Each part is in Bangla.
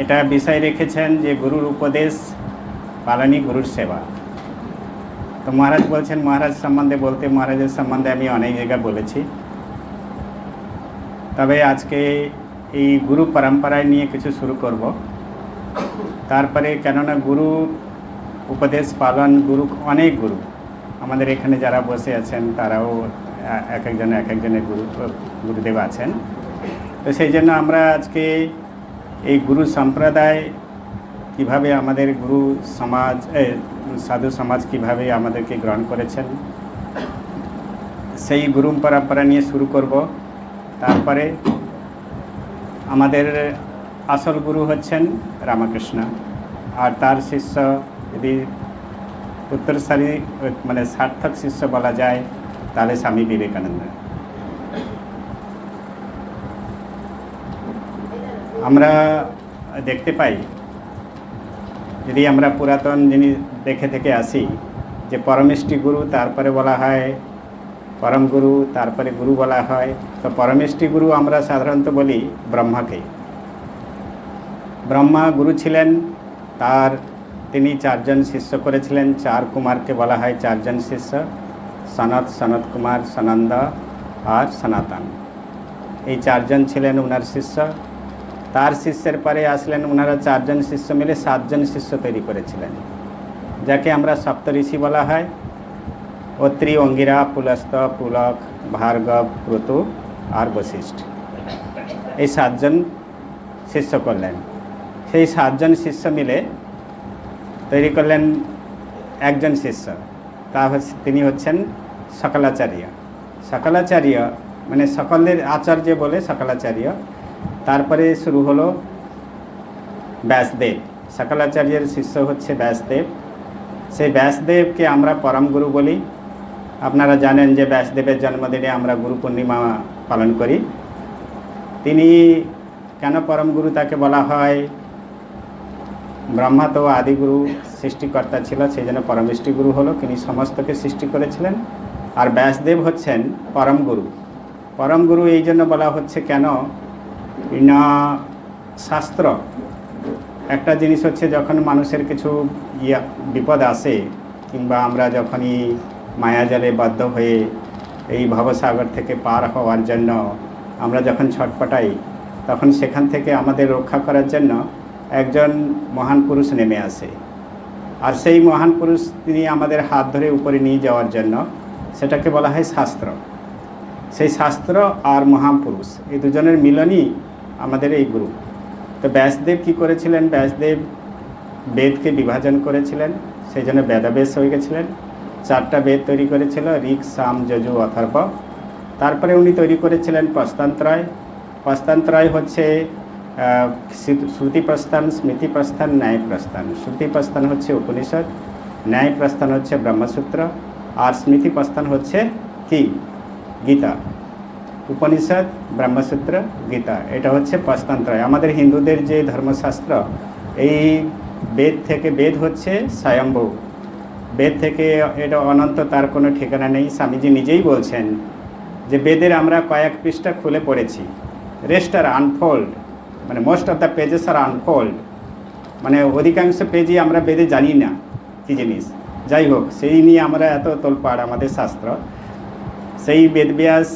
এটা বিষয় রেখেছেন যে গুরুর উপদেশ পালনই গুরুর সেবা। তো মহারাজ বলছেন, মহারাজ সম্বন্ধে বলতে মহারাজের সম্বন্ধে আমি অনেক জায়গায় বলেছি, তবে আজকে এই গুরু পরম্পরায় নিয়ে কিছু শুরু করব। তারপরে কেননা গুরু উপদেশ পালন, গুরু অনেক গুরু আমাদের এখানে যারা বসে আছেন তারাও এক একজনের গুরুদেব আছেন। তো সেই জন্য আমরা আজকে এই গুরু সম্প্রদায় কিভাবে আমাদের গুরু সমাজ, সাধু সমাজ কিভাবে আমাদেরকে গ্রহণ করেছেন, সেই গুরু পরম্পরা নিয়ে শুরু করব। তারপরে আমাদের আসল গুরু হচ্ছেন রামকৃষ্ণ, আর তার শিষ্য যদি উত্তরসারী মানে সার্থক শিষ্য বলা যায় তাহলে স্বামী বিবেকানন্দ। আমরা দেখতে পাই, যদি আমরা পুরাতন জিনিস দেখে থেকে আসি, যে পরমেষ্টি গুরু তারপরে বলা হয় পরম গুরু, তারপরে গুরু বলা হয়। তো পরমেষ্টি গুরু আমরা সাধারণত বলি ব্রহ্মাকে। ব্রহ্মা গুরু ছিলেন, তিনি 4 জন শিষ্য করেছিলেন। 4 কুমারকে বলা হয় 4 জন শিষ্য, সনত, সনত কুমার, সনন্দ আর সনাতন। এই 4 জন ছিলেন ওনার শিষ্য। তার শিষ্যের পরে আসলেন ওনারা 4 জন শিষ্য মিলে 7 জন শিষ্য তৈরি করেছিলেন, যাকে আমরা সপ্তঋষি বলা হয়। অত্রি, অঙ্গিরা, পুলস্ত, পুলক, ভার্গব, ক্রতু আর বশিষ্ঠ, এই 7 জন শিষ্য করলেন। সেই 7 জন শিষ্য মিলে তৈরি করলেন একজন শিষ্য, তিনি হচ্ছেন সকলাচার্য। সকলাচার্য মানে সকলের আচার্য বলে সকলাচার্য। তারপরে শুরু হলো ব্যাসদেব। সকলাচার্যের শিষ্য হচ্ছে ব্যাসদেব। সেই ব্যাসদেবকে আমরা পরম গুরু বলি। আপনারা জানেন যে ব্যাসদেবের জন্মদিনে আমরা গুরু পূর্ণিমা পালন করি। তিনি কেন পরম গুরু তাকে বলা হয়? ব্রহ্মা তো আদিগুরু, সৃষ্টিকর্তা ছিল, সেই জন্য পরমেষ্টি গুরু হলো, তিনি সমস্তকে সৃষ্টি করেছিলেন। আর ব্যাসদেব হচ্ছেন পরম গুরু। পরম গুরু এই জন্য বলা হচ্ছে কেন না, শাস্ত্র একটা জিনিস হচ্ছে, যখন মানুষের কিছু বিপদ আসে, কিংবা আমরা যখনই মায়াজালে বাধ্য হয়ে এই ভবসাগর থেকে পার হওয়ার জন্য আমরা যখন ছটপটাই, তখন সেখান থেকে আমাদের রক্ষা করার জন্য একজন মহান পুরুষ নেমে আসে। আর সেই মহান পুরুষ তিনি আমাদের হাত ধরে উপরে নিয়ে যাওয়ার জন্য, সেটাকে বলা হয় শাস্ত্র। সেই শাস্ত্র আর মহাপুরুষ, এই দুজনের মিলনই আমাদের এই গুরু। তো ব্যাসদেব কী করেছিলেন? ব্যাসদেব বেদকে বিভাজন করেছিলেন, সেই জন্য বেদাবেশ হয়ে গেছিলেন। 4টা বেদ তৈরি করেছিল, ঋক, সাম, যজু, অথর্ব। তারপরে উনি তৈরি করেছিলেন প্রস্তানত্রয়। প্রস্তানত্রয় হচ্ছে শ্রুতি প্রস্থান, স্মৃতি প্রস্থান, ন্যায় প্রস্থান। শ্রুতি প্রস্থান হচ্ছে উপনিষদ, ন্যায় প্রস্থান হচ্ছে ব্রহ্মসূত্র, আর স্মৃতি প্রস্থান হচ্ছে কি? গীতা। উপনিষদ, ব্রহ্মসূত্র, গীতা, এটা হচ্ছে প্রস্তানত্রয়। আমাদের হিন্দুদের যে ধর্মশাস্ত্র, এই বেদ হচ্ছে স্বয়ম্ভু। বেদ থেকে এটা অনন্ত, তার কোনো ঠিকানা নেই। স্বামীজি নিজেই বলছেন যে বেদের আমরা কয়েক পৃষ্ঠা খুলে পড়েছি, রেস্ট আর আনফোল্ড, মানে most of the pages are unfold, মানে অধিকাংশ পেজই আমরা বেদে জানি না কী জিনিস। যাই হোক, সেই নিয়ে আমরা এত তোলপাড় আমাদের শাস্ত্র। সেই বেদব্যাস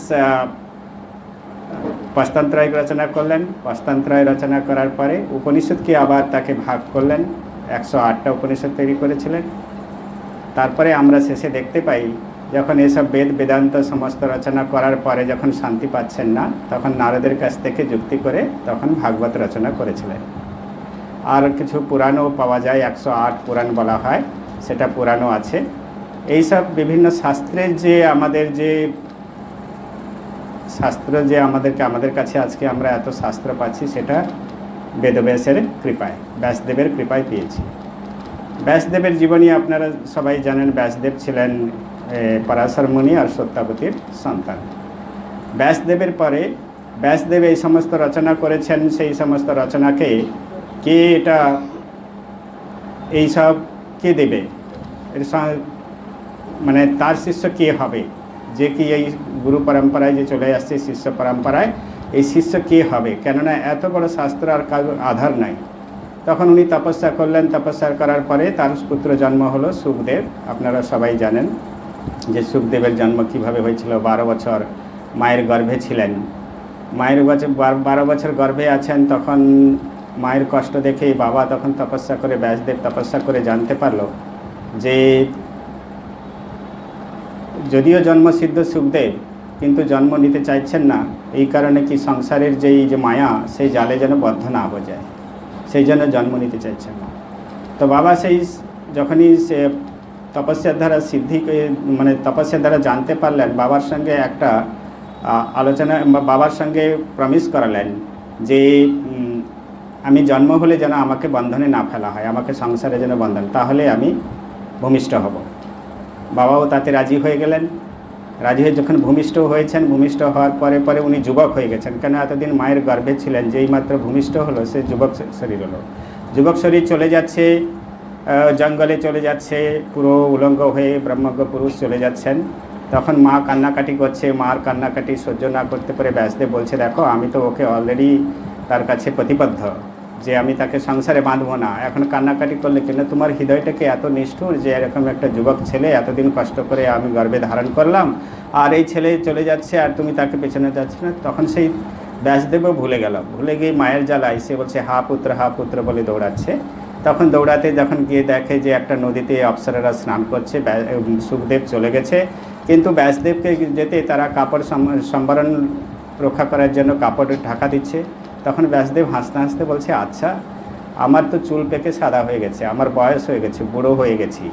প্রস্তানত্রয় রচনা করলেন। প্রস্তানত্রয় রচনা করার পরে উপনিষদকে আবার তাকে ভাগ করলেন, 108টা উপনিষদ তৈরি করেছিলেন। তারপরে আমরা শেষে দেখতে পাই, যখন এসব বেদান্ত সমস্ত রচনা করার পরে যখন শান্তি পাচ্ছেন না, তখন নারদের কাছ থেকে যুক্তি করে তখন ভাগবত রচনা করেছিলেন। আর কিছু পুরাণও পাওয়া যায়, 108 পুরাণ বলা হয়, সেটা পুরাণও আছে। এইসব বিভিন্ন শাস্ত্রের যে আমাদের কাছে আজকে আমরা এত শাস্ত্র পাচ্ছি, সেটা বেদব্যাসের কৃপায়, ব্যাসদেবের কৃপায় পেয়েছি। ব্যাসদেবের জীবনী আপনারা সবাই জানেন। ব্যাসদেব ছিলেন পরাশর মুনি আর সত্যাবতীর সন্তান। ব্যাসদেবের পরে ব্যাসদেব এই সমস্ত রচনা করেছেন। সেই সমস্ত রচনাকে এইসব কে দেবে? মানে তার শিষ্য কে হবে? যে কি এই গুরু পরম্পরায় যে চলে আসছে, শিষ্য পরম্পরায়, এই শিষ্য কে হবে? কেননা এত বড় শাস্ত্র আর কারোর আধার নাই। তখন উনি তপস্যা করলেন, তপস্যা করার পরে তার পুত্র জন্ম হলো সুখদেব। আপনারা সবাই জানেন যে সুখদেবের জন্ম কিভাবে হয়েছিল। 12 বছর মায়ের গর্ভে ছিলেন। মায়ের 12 বছর গর্ভে আছেন, তখন মায়ের কষ্ট দেখে বাবা তখন তপস্যা করে, ব্যাসদেব তপস্যা করে জানতে পারলো যে যদিও জন্মসিদ্ধ সুখদেব, কিন্তু জন্ম নিতে চাইছেন না, এই কারণে কি সংসারের যে মায়া, সেই জালে যেন বদ্ধ না হয়ে যায়, সেই জন্য জন্ম নিতে চাইছেন না। তো বাবা যখনই সে তপস্যার দ্বারা মানে তপস্যার দ্বারা জানতে পারলেন, বাবার সঙ্গে একটা আলোচনা, বাবার সঙ্গে প্রমিস করালেন যে আমি জন্ম হলে যেন আমাকে বন্ধনে না ফেলা হয়, আমাকে সংসারে যেন বন্ধন, তাহলে আমি ভূমিষ্ঠ হব। বাবাও তাতে রাজি হয়ে গেলেন। রাজি হয়ে যখন ভূমিষ্ঠ হয়েছেন, ভূমিষ্ঠ হওয়ার পরে উনি যুবক হয়ে গেছেন, কেন এতদিন মায়ের গর্ভে ছিলেন। যেই মাত্র ভূমিষ্ঠ হলো, সে যুবক শরীর হলো। যুবক শরীর চলে যাচ্ছে, জঙ্গলে চলে যাচ্ছে, পুরো উলঙ্গ হয়ে ব্রহ্মজ্ঞ পুরুষ চলে যাচ্ছেন। তখন মা কান্নাকাটি করছে, মার কান্নাকাটি সহ্য না করতে পারে ব্যাসদেব বলছে, দেখো আমি তো ওকে অলরেডি তার কাছে প্রতিবদ্ধ যে আমি তাকে সংসারে বাঁধবো না, এখন কান্নাকাটি করলে কেন? তোমার হৃদয়টাকে এত নিষ্ঠুর যে এরকম একটা যুবক ছেলে এতদিন কষ্ট করে আমি গর্ভে ধারণ করলাম, আর এই ছেলে চলে যাচ্ছে আর তুমি তাকে পেছনে যাচ্ছে না। তখন সেই ব্যাসদেবও ভুলে গেল, ভুলে গিয়ে মায়ের জ্বালায় সে বলছে হা পুত্র বলে দৌড়াচ্ছে। তখন দৌড়াতে যখন গিয়ে দেখে যে একটা নদীতে অপ্সরারা স্নান করছে, সুখদেব চলে গেছে, কিন্তু ব্যাসদেবকে যেতে তারা কাপড় সম্বরণ রক্ষা করার জন্য কাপড় ঢাকা দিচ্ছে। তখন ব্যাসদেব হাসতে হাসতে বলছে, আচ্ছা আমার তো চুল পেকে সাদা হয়ে গেছে, আমার বয়স হয়ে গেছে, বুড়ো হয়ে গেছি,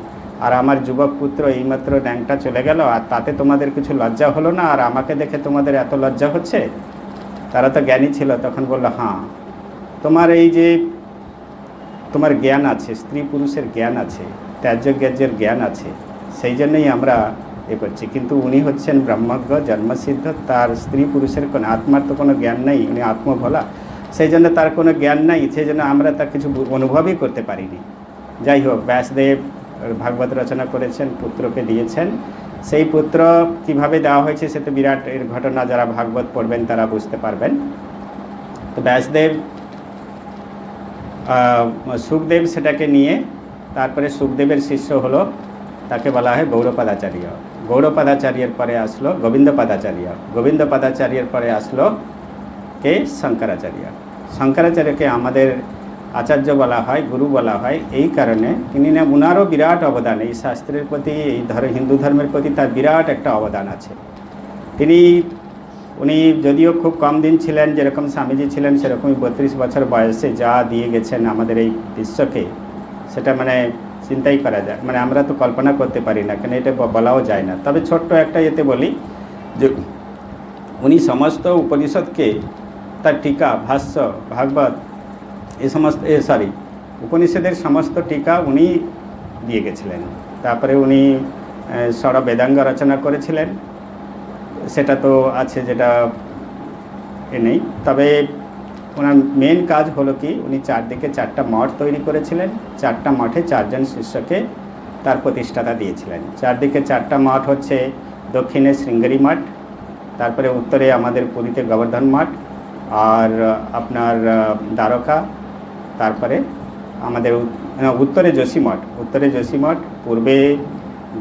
আর আমার যুবক পুত্র এইমাত্র ন্যাংটা চলে গেল, আর তাতে তোমাদের কিছু লজ্জা হলো না, আর আমাকে দেখে তোমাদের এত লজ্জা হচ্ছে? তারা তো জ্ঞানী ছিল, তখন বলল, হ্যাঁ তোমার এই যে তোমার জ্ঞান আছে, স্ত্রী পুরুষের জ্ঞান আছে, ত্যায্য জ্ঞানের জ্ঞান আছে, সেই জন্যই আমরা এ করছি। কিন্তু উনি হচ্ছেন ব্রহ্মজ্ঞ, জন্মসিদ্ধ, তার স্ত্রী পুরুষের কোনো আত্মার তো কোনো জ্ঞান নেই, উনি আত্মভোলা, সেই জন্য তার কোনো জ্ঞান নাই, সেই জন্য আমরা তার কিছু অনুভবই করতে পারিনি। যাই হোক, ব্যাসদেব ভাগবত রচনা করেছেন, পুত্রকে দিয়েছেন। সেই পুত্র কিভাবে দেওয়া হয়েছে সে তো বিরাট এর ঘটনা, যারা ভাগবত পড়বেন তারা বুঝতে পারবেন। তো ব্যাসদেব সুখদেব সেটাকে নিয়ে, তারপরে সুখদেবের শিষ্য হলো, তাকে বলা হয় গৌড়পাদাচার্য। গৌড়পাদাচার্যের পরে আসলো গোবিন্দপাদাচার্য। গোবিন্দপাদাচার্যের পরে আসলো কে? শঙ্করাচার্য। শঙ্করাচার্যকে আমাদের আচার্য বলা হয়, গুরু বলা হয় এই কারণে, তিনি না, উনারও বিরাট অবদান এই শাস্ত্রের প্রতি, এই হিন্দু ধর্মের প্রতি তার বিরাট একটা অবদান আছে। উনি যদিও খুব কম দিন ছিলেন, যেরকম স্বামীজি ছিলেন সেরকমই 32 বছর বয়সে যা দিয়ে গেছেন আমাদের এই বিশ্বকে, সেটা মানে চিন্তাই করা যায়, মানে আমরা তো কল্পনা করতে পারি না, কেন এটা বলাও যায় না। তবে ছোট্ট একটা এতে বলি যে উনি সমস্ত উপনিষদকে, তার টিকা, ভাষ্য, ভাগবত, এই সমস্ত উপনিষদের সমস্ত টিকা উনি দিয়ে গেছিলেন। তারপরে উনি ষড় বেদাঙ্গ রচনা করেছিলেন, সেটা তো আছে, যেটা নেই। তবে ওনার মেন কাজ হলো কি, উনি চারদিকে 4টা মঠ তৈরি করেছিলেন, 4টা মঠে 4 জন শিষ্যকে তার প্রতিষ্ঠাতা দিয়েছিলেন। চারদিকে 4টা মঠ হচ্ছে, দক্ষিণে শৃঙ্গেরি মঠ, তারপরে উত্তরে আমাদের পুরীতে গোবর্ধন মঠ, আর আপনার দ্বারকা, তারপরে আমাদের উত্তরে যোশী মঠ, পূর্বে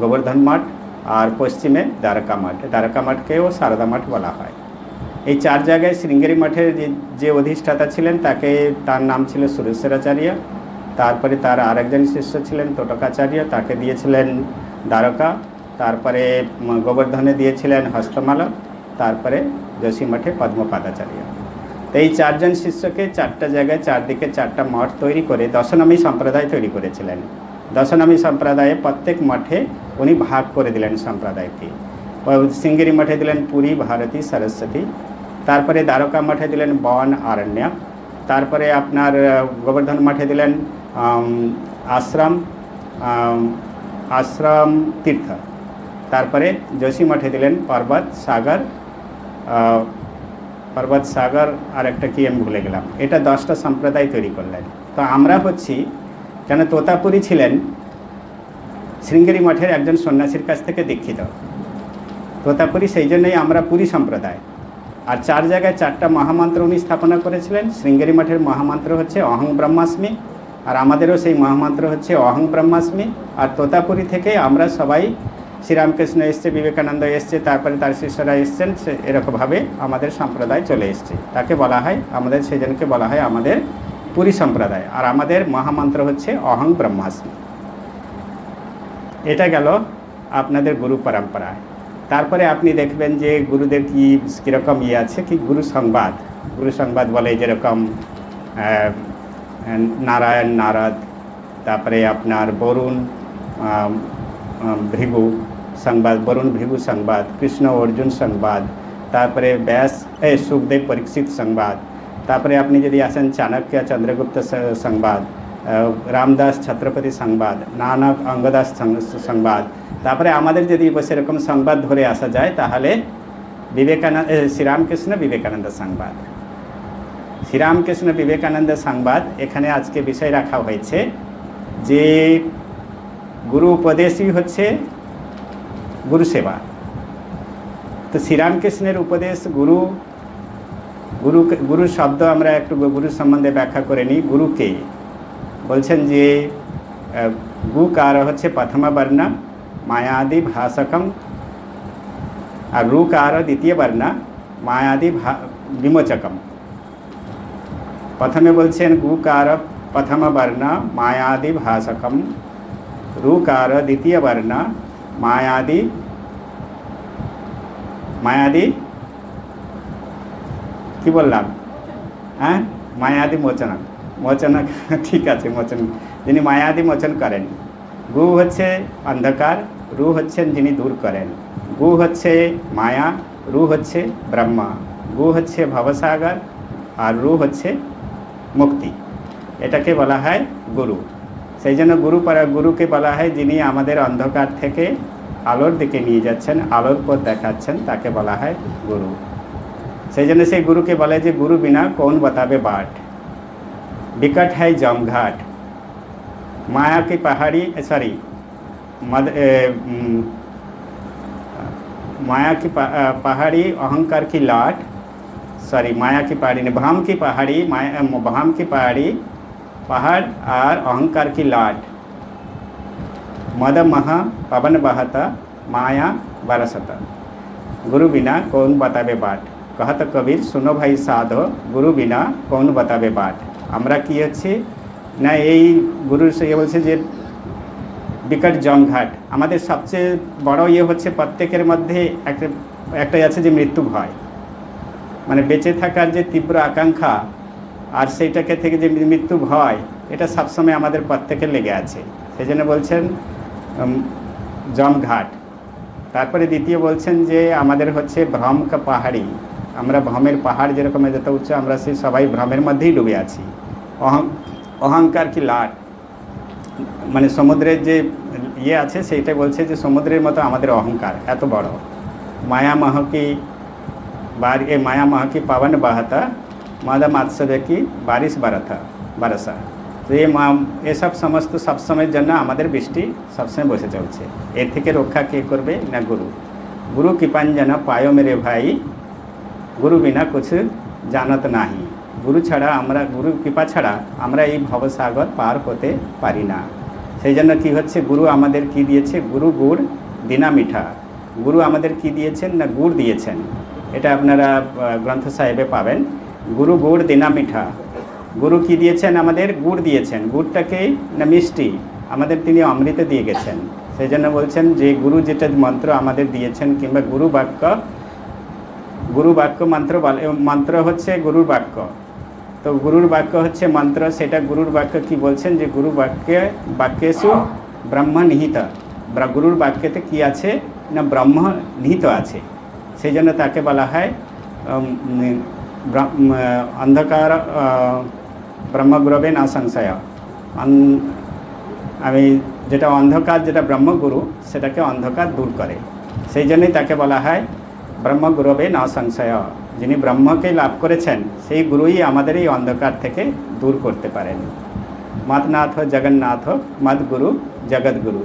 গোবর্ধন মঠ, আর পশ্চিমে দ্বারকা মঠ। দ্বারকা মঠকেও সারদা মঠ বলা হয়। এই 4 জায়গায় শৃঙ্গেরি মঠের যে অধিষ্ঠাতা ছিলেন তার নাম ছিল সুরেশ্বরাচার্য। তারপরে তার আরেকজন শিষ্য ছিলেন তোটকাচার্য, তাকে দিয়েছিলেন দ্বারকা। তারপরে গোবর্ধনে দিয়েছিলেন হস্তমালা। তারপরে যোশী মঠে পদ্মপাদাচার্য। তো এই 4 জন শিষ্যকে 4টা জায়গায় চারদিকে 4টা মঠ তৈরি করে দশনামী সম্প্রদায় তৈরি করেছিলেন। দশনামী সম্প্রদায়ে প্রত্যেক মঠে উনি ভাগ করে দিলেন সম্প্রদায়কে। শৃঙ্গেরি মঠে দিলেন পুরী, ভারতী, সরস্বতী। তারপরে দ্বারকা মঠে দিলেন বন, আরণ্য। তারপরে আপনার গোবর্ধন মঠে দিলেন আশ্রম তীর্থ। তারপরে যোশী মঠে দিলেন পর্বত সাগর, আর একটা কি আমি ভুলে গেলাম। এটা 10টা সম্প্রদায় তৈরি করলেন। তো আমরা হচ্ছি, কেন তোতাপুরী ছিলেন শৃঙ্গেরি মঠের একজন সন্ন্যাসীর কাছ থেকে দীক্ষিত। তোতাপুরী, সেই জন্যই আমরা পুরী সম্প্রদায়। আর 4 জায়গায় 4টা মহামন্ত্র উনি স্থাপনা করেছিলেন। শৃঙ্গেরি মঠের মহামন্ত্র হচ্ছে অহং ব্রহ্মাস্মি, আর আমাদেরও সেই মহামন্ত্র হচ্ছে অহং ব্রহ্মাস্মি। আর তোতাপুরি থেকে আমরা সবাই, শ্রীরামকৃষ্ণ এসছে, বিবেকানন্দ এসছে, তারপরে তার শিষ্যরা এসছেন, এরকমভাবে আমাদের সম্প্রদায় চলে এসছে। তাকে বলা হয় আমাদের, সেজনকে বলা হয় আমাদের পুরী সম্প্রদায়। আর আমাদের মহামন্ত্র হচ্ছে অহং ব্রহ্মাস্মি। এটা গেল আপনাদের গুরু পরম্পরায়। তারপরে আপনি দেখবেন যে গুরুদের কীরকম আছে, কি গুরু সংবাদ বলে, যেরকম নারায়ণ নারদ, তারপরে আপনার বরুণ ভৃগু সংবাদ, বরুণ ভৃগু সংবাদ, কৃষ্ণ অর্জুন সংবাদ, তারপরে ব্যাস সুখদেব পরীক্ষিত সংবাদ, তারপরে আপনি যদি আসেন চাণক্য চন্দ্রগুপ্ত সংবাদ, রামদাস ছত্রপতি সংবাদ, নানক অঙ্গদাস সংবাদ। তারপরে আমাদের যদি সেরকম সংবাদ ধরে আসা যায় তাহলে শ্রীরামকৃষ্ণ বিবেকানন্দ সংবাদ। শ্রীরামকৃষ্ণ বিবেকানন্দ সংবাদ, এখানে আজকে বিষয় রাখা হয়েছে যে গুরু উপদেশই হচ্ছে গুরু সেবা। তো শ্রীরামকৃষ্ণের উপদেশ গুরু শব্দ আমরা একটু গুরু সম্বন্ধে ব্যাখ্যা করে নিই। গুরুকে বলছেন যে গুকার হচ্ছে প্রথম বর্ণ মায়াদি ভাষকম, আর রুকার দ্বিতীয় বর্ণ মায়াদি বিমোচকম। প্রথমে বলছেন গুকার প্রথম বর্ণ মায়াদি ভাষকম, রুকার দ্বিতীয় বর্ণ মায়াদি কি বললাম, হ্যাঁ, মায়াদি মোচন, ঠিক আছে, মোচন, যিনি মায়াদি মোচন করেন। গু হচ্ছে অন্ধকার, রু হচ্ছেন যিনি দূর করেন। গু হচ্ছে মায়া, রু হচ্ছে ব্রহ্মা। গু হচ্ছে ভবসাগর আর রু হচ্ছে মুক্তি। এটাকে বলা হয় গুরু। সেই জন্য গুরুকে বলা হয় যিনি আমাদের অন্ধকার থেকে আলোর দিকে নিয়ে যাচ্ছেন, আলোর পথ দেখাচ্ছেন, তাকে বলা হয় গুরু। সেই জন্য সেই গুরুকে বলে যে গুরু বিনা কৌন बतावे बाट, विकट है जमघाट, माया की पहाड़ी माया की पहाड़ी अहंकार की लाट, माया की पहाड़ी ने भाम की पहाड़ी, भाम की पहाड़ी पहाड़ और अहंकार की लाट, मद महा पवन बहता माया बरसता, गुरु बिना कौन बतावे बाट। कहत कबीर सुनो भाई साधो, गुरु बिना कौन बतावे बाट। আমরা কি হচ্ছে না, এই গুরুর বলছে যে বিকট জমঘাট, আমাদের সবচেয়ে বড় হচ্ছে প্রত্যেকের মধ্যে একটাই আছে যে মৃত্যু ভয়, মানে বেঁচে থাকার যে তীব্র আকাঙ্ক্ষা আর সেইটাকে থেকে যে মৃত্যু ভয়, এটা সবসময় আমাদের প্রত্যেকের লেগে আছে। সেই জন্য বলছেন জমঘাট। তারপরে দ্বিতীয় বলছেন যে আমাদের হচ্ছে ভ্রম কা পাহাড়ি, আমরা ভ্রমের পাহাড় যেরকম যত উচ্চ, আমরা সেই সবাই ভ্রমের মধ্যেই ডুবে আছি। অহংকার কি লাট, মানে সমুদ্রের যে আছে সেইটা বলছে যে সমুদ্রের মতো আমাদের অহংকার এত বড়। মায়া মাহ কি পাবন বাহাতা, মাদা মাৎসর্য কি বারিশ বারসা। তো এসব সমস্ত সবসময়ের জন্য আমাদের বৃষ্টি সবসময় বসে চলছে। এর থেকে রক্ষা কে করবে না গুরু কৃপাঞ্জন পায়ো মেরে ভাই, গুরু বিনা কুছ জানত নাহি। গুরু কৃপা ছাড়া আমরা এই ভবসাগর পার হতে পারি না। সেই জন্য কী হচ্ছে, গুরু আমাদের কি দিয়েছে, গুরু গুড় দিনা মিঠা। গুরু আমাদের কি দিয়েছেন না গুড় দিয়েছেন, এটা আপনারা গ্রন্থ সাহেবে পাবেন। গুরু গুড় দিনা মিঠা, গুরু কি দিয়েছেন আমাদের, গুড় দিয়েছেন। গুড়টাকে না মিষ্টি আমাদের তিনি অমৃত দিয়ে গেছেন। সেই জন্য বলছেন যে গুরু যেটা মন্ত্র আমাদের দিয়েছেন, কিংবা গুরু বাক্য মন্ত্র হচ্ছে গুরুর বাক্য। তো গুরুর বাক্য হচ্ছে মন্ত্র, সেটা গুরুর বাক্য কি বলছেন যে গুরু বাক্যেষু ব্রহ্ম নিহিত, গুরুর বাক্যতে কি আছে না ব্রহ্ম নিহিত আছে। সেই জন্য তাকে বলা হয় অন্ধকার ব্রহ্মগুরবে না সংশয়। আমি যেটা অন্ধকার, যেটা ব্রহ্মগুরু, সেটাকে অন্ধকার দূর করে। সেই জন্যই তাকে বলা হয় ব্রহ্মগুরবে না সংশয়। যিনি ব্রহ্মকে লাভ করেছেন সেই গুরুই আমাদের এই অন্ধকার থেকে দূর করতে পারেন। মতনাথ জগন্নাথ মদ গুরু জগৎগুরু।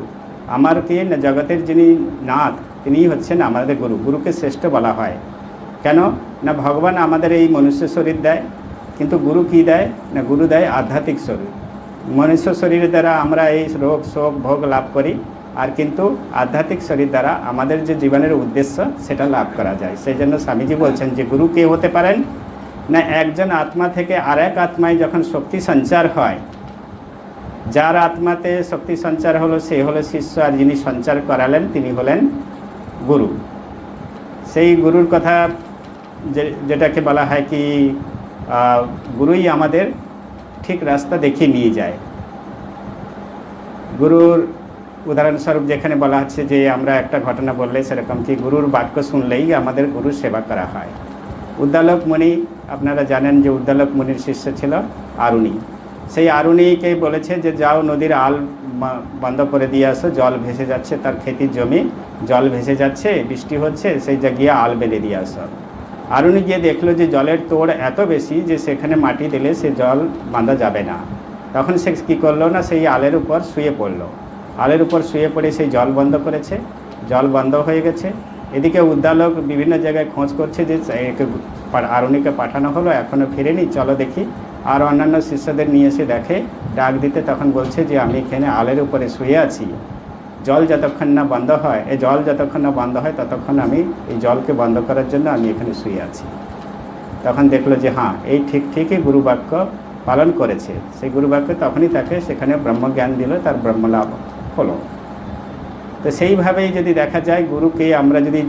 আমার কি না জগতের যিনি নাথ, তিনিই হচ্ছেন আমাদের গুরু। গুরুকে শ্রেষ্ঠ বলা হয় কেন না, ভগবান আমাদের এই মনুষ্য শরীর দেয়, কিন্তু গুরু কি দেয় না, গুরু দেয় আধ্যাত্মিক শরীর। মনুষ্য শরীরের দ্বারা আমরা এই রোগ শোক ভোগ লাভ করি, আর কিন্তু আধ্যাত্মিক শরীর দ্বারা আমাদের যে জীবনের উদ্দেশ্য সেটা লাভ করা যায়। সেই জন্য স্বামীজি বলছেন যে গুরু কে হতে পারেন না, একজন আত্মা থেকে আর এক আত্মায় যখন শক্তি সঞ্চার হয়, যার আত্মাতে শক্তি সঞ্চার হলো সে হলো শিষ্য, আর যিনি সঞ্চার করালেন তিনি হলেন গুরু। সেই গুরুর কথা যেটাকে বলা হয় কি গুরুই আমাদের ঠিক রাস্তা দেখিয়ে নিয়ে যায়। গুরুর উদাহরণস্বরূপ যেখানে বলা হচ্ছে যে আমরা একটা ঘটনা বললে সেরকম কি গুরুর বাক্য শুনলেই আমাদের গুরুর সেবা করা হয়। উদ্দালক মুনি, আপনারা জানেন যে উদ্দালক মুনির শিষ্য ছিল আরুণী। সেই আরুণীকেই বলেছে যে যাও নদীর আল বন্ধ করে দিয়ে আসো, জল ভেসে যাচ্ছে, তার খেতির জমি জল ভেসে যাচ্ছে, বৃষ্টি হচ্ছে, সেই গিয়ে আল বেঁধে দিয়ে আসো। আরুণী গিয়ে দেখলো যে জলের তোড় এত বেশি যে সেখানে মাটি দিলে সে জল বাঁধা যাবে না। তখন সে কী করলো না, সেই আলের উপর শুয়ে পড়লো। আলের উপর শুয়ে পড়ে সেই জল বন্ধ করেছে, জল বন্ধ হয়ে গেছে। এদিকে উদ্দালক বিভিন্ন জায়গায় খোঁজ করছে যে আরুণীকে পাঠানো হলো, এখনও ফিরেনি, চলো দেখি। আর অন্যান্য শিষ্যদের নিয়ে এসে দেখে, ডাক দিতে তখন বলছে যে আমি এখানে আলের উপরে শুয়ে আছি, জল যতক্ষণ না বন্ধ হয়, এই জল যতক্ষণ না বন্ধ হয় ততক্ষণ আমি এই জলকে বন্ধ করার জন্য আমি এখানে শুয়ে আছি। তখন দেখলো যে হ্যাঁ, এই ঠিকই গুরুবাক্য পালন করেছে। সেই গুরুবাক্য তখনই তাকে সেখানে ব্রহ্মজ্ঞান দিল, তার ব্রহ্মলাভ হলো। তো সেইভাবেই যদি দেখা যায় গুরুকে আমরা যদি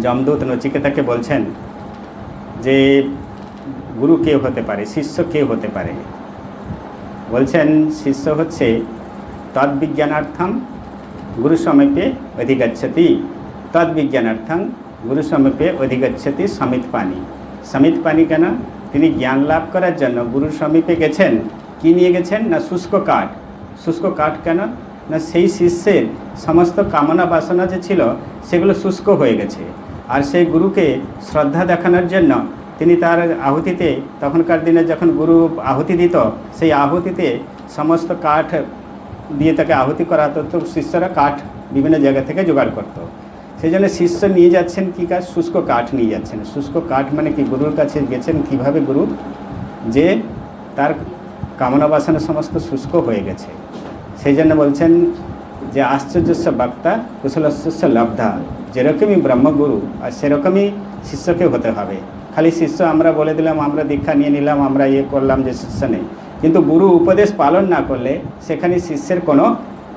যমদূত নচিকেতাকে বলছেন যে গুরু কে হতে পারে, শিষ্য কে হতে পারে, বলছেন শিষ্য হচ্ছে তদ্বিজ্ঞানার্থম গুরু সমীপে অধিগচ্ছতি, তদ্বিজ্ঞানার্থম গুরু সমীপে অধিগচ্ছতি সমিত পানি। সমিত পানি কেন? তিনি জ্ঞান লাভ করার জন্য গুরুর সমীপে গেছেন। কি নিয়ে গেছেন না, শুষ্ক কাঠ। শুষ্ক কাঠ কেন না, সেই শিষ্যের সমস্ত কামনা বাসনা যে ছিল সেগুলো শুষ্ক হয়ে গেছে, আর সেই গুরুকে শ্রদ্ধা দেখানোর জন্য তিনি তার আহুতিতে, তখনকার দিনে যখন গুরু আহুতি দিত সেই আহুতিতে সমস্ত কাঠ দিয়ে তাকে আহুতি করাতো, তো শিষ্যরা কাঠ বিভিন্ন জায়গা থেকে জোগাড় করতো। সেই জন্য শিষ্য নিয়ে যাচ্ছেন কী কাজ, শুষ্ক কাঠ নিয়ে যাচ্ছেন। শুষ্ক কাঠ মানে কি, গুরুর কাছে গেছেন কিভাবে গুরু, যে তার কামনা বাসনা সমস্ত শুষ্ক হয়ে গেছে। সেই জন্য বলছেন যে আশ্চর্যস্য বক্তা কুশলস্য লব্ধা, যেরকমই ব্রহ্মগুরু আর সেরকমই শিষ্যকে হতে হবে। খালি শিষ্য আমরা বলে দিলাম, আমরা দীক্ষা নিয়ে নিলাম, আমরা ইয়ে করলাম, যে শিষ্য নেই, কিন্তু গুরু উপদেশ পালন না করলে সেখানে শিষ্যের কোনো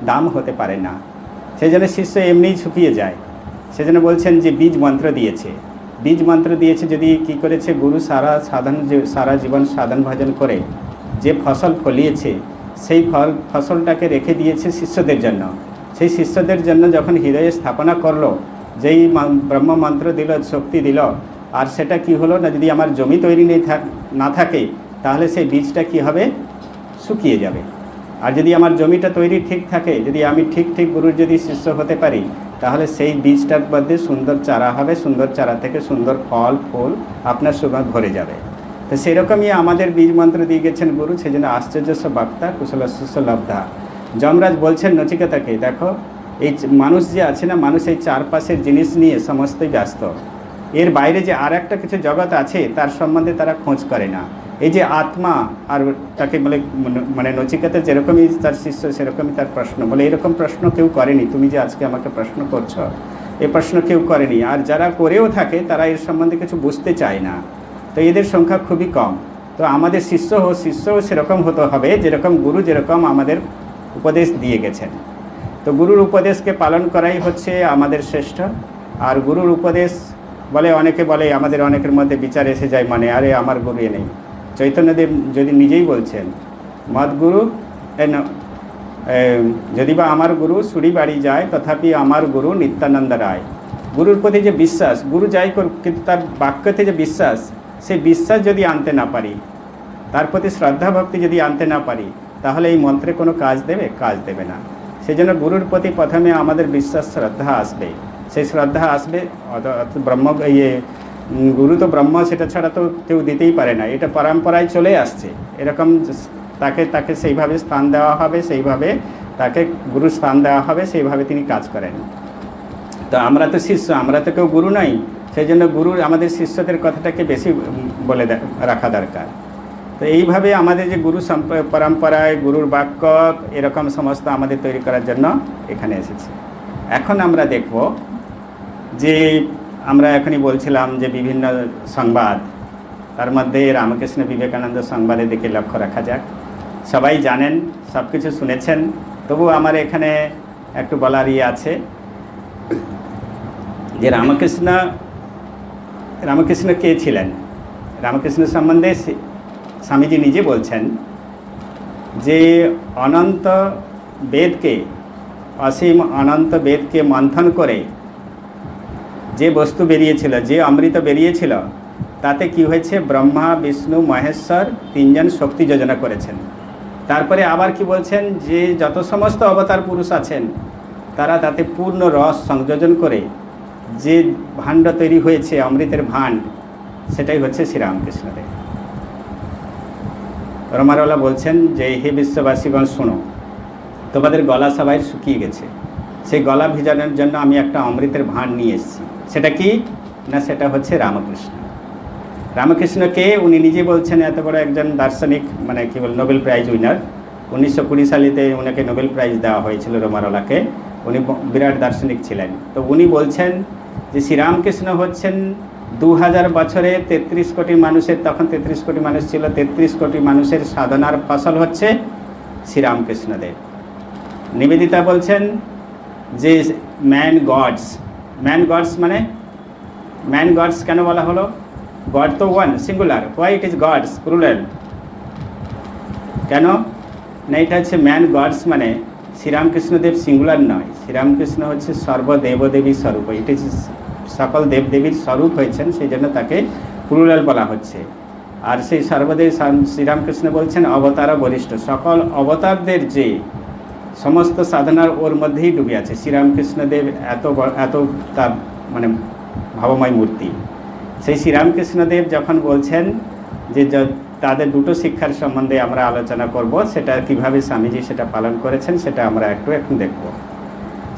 দাম হতে পারে না। সেই জন্য শিষ্য এমনিই শুকিয়ে যায়। সেজন্য বলছেন যে বীজ মন্ত্র দিয়েছে, বীজ মন্ত্র দিয়েছে। যদি কি করেছে গুরু সারা জীবন সাধন ভজন করে যে ফসল ফলিয়েছে, সেই ফসলটাকে রেখে দিয়েছে শিষ্যদের জন্য। সেই শিষ্যদের জন্য যখন হৃদয়ে স্থাপনা করলো, যেই ব্রহ্ম মন্ত্র দিল, শক্তি দিল, আর সেটা কি হলো না, যদি আমার জমি তৈরি না থাকে তাহলে সেই বীজটা কি হবে, শুকিয়ে যাবে। আর যদি আমার জমিটা তৈরি ঠিক থাকে, যদি আমি ঠিক গুরুর যদি শিষ্য হতে পারি, তাহলে সেই বীজটার মধ্যে সুন্দর চারা হবে, সুন্দর চারা থেকে সুন্দর ফল ফুল আপনার সুগন্ধ ভরে যাবে। তো সেরকমই আমাদের বীজ মন্ত্র দিয়ে গেছেন গুরু। সেই জন্য আশ্চর্যস্য বক্তা কুশলস্য লব্ধা। যমরাজ বলছেন নচিকেতাকে, দেখো এই মানুষ যে আছে না, মানুষ এই চারপাশের জিনিস নিয়ে সমস্তই ব্যস্ত। এর বাইরে যে আর একটা কিছু জগৎ আছে তার সম্বন্ধে তারা খোঁজ করে না। এই যে আত্মা, আর তাকে বলে মানে নচিকেতা যেরকমই তার শিষ্য সেরকমই তার প্রশ্ন, বলে এরকম প্রশ্ন কেউ করেনি, তুমি যে আজকে আমাকে প্রশ্ন করছো, এ প্রশ্ন কেউ করেনি। আর যারা করেও থাকে তারা এর সম্বন্ধে কিছু বুঝতে চায় না, তো এদের সংখ্যা খুবই কম। তো আমাদের শিষ্যও সেরকম হতে হবে যেরকম গুরু যেরকম আমাদের উপদেশ দিয়ে গেছেন। তো গুরুর উপদেশকে পালন করাই হচ্ছে আমাদের শ্রেষ্ঠ। আর গুরুর উপদেশ বলে, অনেকে বলে, আমাদের অনেকের মধ্যে বিচার এসে যায়, মানে আরে আমার গুরু নেই। চৈতন্যদেব যদি নিজেই বলছেন, মদ গুরু যদি বা আমার গুরু সুরি বাড়ি যায় তথাপি আমার গুরু নিত্যানন্দ রায়। গুরুর প্রতি যে বিশ্বাস, গুরু যাই করুক কিন্তু তার বাক্যতে যে বিশ্বাস, সেই বিশ্বাস যদি আনতে না পারি, তার প্রতি শ্রদ্ধা ভক্তি যদি আনতে না পারি, তাহলে এই মন্ত্রে কোনো কাজ দেবে না। সেই জন্য গুরুর প্রতি প্রথমে আমাদের বিশ্বাস শ্রদ্ধা আসবে। সেই শ্রদ্ধা আসবে, গুরু তো ব্রহ্ম, সেটা ছাড়া তো কেউ দিতেই পারে না, এটা পরম্পরায় চলে আসছে। এরকম তাকে সেইভাবে স্থান দেওয়া হবে, সেইভাবে তাকে গুরু স্থান দেওয়া হবে, সেইভাবে তিনি কাজ করেন। তো আমরা তো শিষ্য, আমরা তো কেউ গুরু নাই। সেই জন্য গুরু আমাদের শিষ্যদের কথাটাকে বেশি বলে রাখা দরকার। তো এইভাবে আমাদের যে গুরু পরম্পরায় গুরুর বাক্য এরকম সমস্ত আমাদের তৈরি করার জন্য এখানে এসেছে। এখন আমরা দেখব যে আমরা এখনই বলছিলাম যে বিভিন্ন সংবাদ, তার মধ্যে রামকৃষ্ণ বিবেকানন্দ সংবাদের দিকে লক্ষ্য রাখা যাক। সবাই জানেন, সব কিছু শুনেছেন, তবু আমার এখানে একটু বলার আছে যে রামকৃষ্ণ কে ছিলেন। রামকৃষ্ণ সম্বন্ধে স্বামীজি নিজে বলছেন যে অনন্ত বেদকে, অসীম অনন্ত বেদকে মন্থন করে যে বস্তু বেরিয়েছিল, যে অমৃত বেরিয়েছিল, তাতে কি হয়েছে, ব্রহ্মা বিষ্ণু মহেশ্বর তিনজন শক্তি যোজনা করেছেন। তারপরে আবার কি বলছেন যে যত সমস্ত অবতার পুরুষ আছেন তারা তাতে পূর্ণ রস সংযোজন করে যে ভাণ্ড তৈরি হয়েছে, অমৃতের ভাণ্ড, সেটাই হচ্ছে শ্রীরামকৃষ্ণদেব। রমারওয়ালা বলছেন যে হে বিশ্ববাসীগণ শোনো, তোমাদের গলা সবাই শুকিয়ে গেছে, সেই গলা ভিজানোর জন্য আমি একটা অমৃতের ভাঁড় নিয়ে এসেছি। সেটা কি না, সেটা হচ্ছে রামকৃষ্ণ। রামকৃষ্ণকে উনি নিজে বলছেন, এত বড় একজন দার্শনিক, মানে কি বল, নোবেল প্রাইজ উইনার। 1920 সালেতে ওনাকে নোবেল প্রাইজ দেওয়া হয়েছিল রমারওয়ালাকে। উনি বিরাট দার্শনিক ছিলেন। তো উনি বলছেন যে শ্রীরামকৃষ্ণ হচ্ছেন 2000 বছরে 33 কোটি মানুষের, তখন 33 কোটি মানুষ ছিল, 33 কোটি মানুষের সাধনার ফসল হচ্ছে শ্রীরামকৃষ্ণদেব। নিবেদিতা বলছেন যে ম্যান গডস মানে ম্যান গডস কেন বলা হলো? গড তো one, singular, why it is gods plural কেন না? এটা হচ্ছে ম্যান গডস মানে শ্রীরামকৃষ্ণদেব সিঙ্গুলার নয়, শ্রীরামকৃষ্ণ হচ্ছে সর্বদেবদেবীর স্বরূপ। ইট ইজ সকল দেবদেবীর স্বরূপ হয়েছেন, সেই জন্য তাকে প্লুরাল বলা হচ্ছে। আর সেই সর্বদেব শ্রীরামকৃষ্ণ বলছেন অবতার বরিষ্ঠ, সকল অবতারদের যে সমস্ত সাধনার ওর মধ্যেই ডুবে আছে। শ্রীরামকৃষ্ণদেব এত তার মানে ভাবময় মূর্তি। সেই শ্রীরামকৃষ্ণদেব যখন বলছেন যে তাদের দুটো শিক্ষার সম্বন্ধে আমরা আলোচনা করব, সেটা কিভাবে স্বামীজি সেটা পালন করেছেন সেটা আমরা এখন দেখব।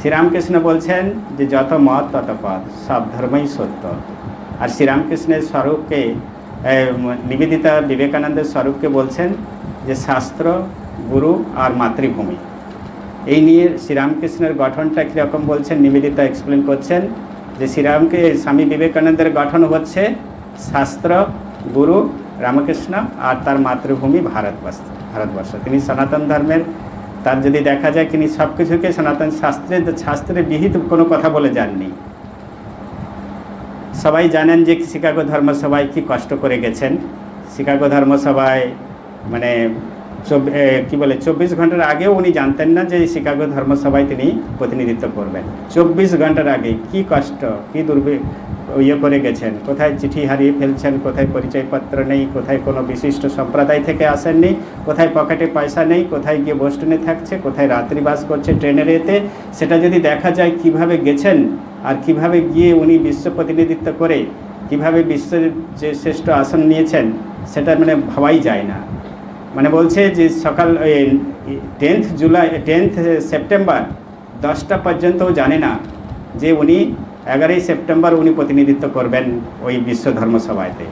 শ্রীরামকৃষ্ণ বলছেন যে যত মত তত পদ, সব ধর্মই সত্য। আর শ্রীরামকৃষ্ণের স্বরূপকে, নিবেদিতা বিবেকানন্দের স্বরূপকে বলছেন যে শাস্ত্র, গুরু আর মাতৃভূমি। এই নিয়ে শ্রীরামকৃষ্ণের গঠনটা কীরকম বলছেন নিবেদিতা এক্সপ্লেন করছেন যে স্বামী বিবেকানন্দের গঠন হচ্ছে শাস্ত্র, গুরু রামকৃষ্ণ আর তার মাতৃভূমি ভারতবর্ষ। তিনি সনাতন ধর্মের, তার যদি দেখা যায় তিনি সব কিছুকে সনাতন শাস্ত্রে বিহিত কোনো কথা বলে যাননি। সবাই জানেন যে শিকাগো ধর্মসভায় কি কষ্ট করে গেছেন। শিকাগো ধর্মসভায় মানে 24 ঘন্টার আগেও উনি জানতেন না যে শিকাগো ধর্মসভায় তিনি প্রতিনিধিত্ব করবেন। 24 ঘন্টার আগে কি কষ্ট, কি করে গেছেন, কোথায় চিঠি হারিয়ে ফেলছেন, কোথায় পরিচয়পত্র নেই, কোথায় কোনো বিশিষ্ট সম্প্রদায় থেকে আসেননি, কোথায় পকেটে পয়সা নেই, কোথায় গিয়ে বোস্টনে থাকছে, কোথায় রাত্রিবাস করছে ট্রেনের এতে। সেটা যদি দেখা যায় কিভাবে গেছেন আর কিভাবে গিয়ে উনি বিশ্ব প্রতিনিধিত্ব করে কিভাবে বিশ্বের যে শ্রেষ্ঠ আসন নিয়েছেন, সেটা মানে ভাবাই যায় না। মানে বলছে যে সকাল 10 সেপ্টেম্বর 10টা পর্যন্তও জানে না যে উনি 11 সেপ্টেম্বর উনি প্রতিনিধিত্ব করবেন ওই বিশ্ব ধর্মসভাতে।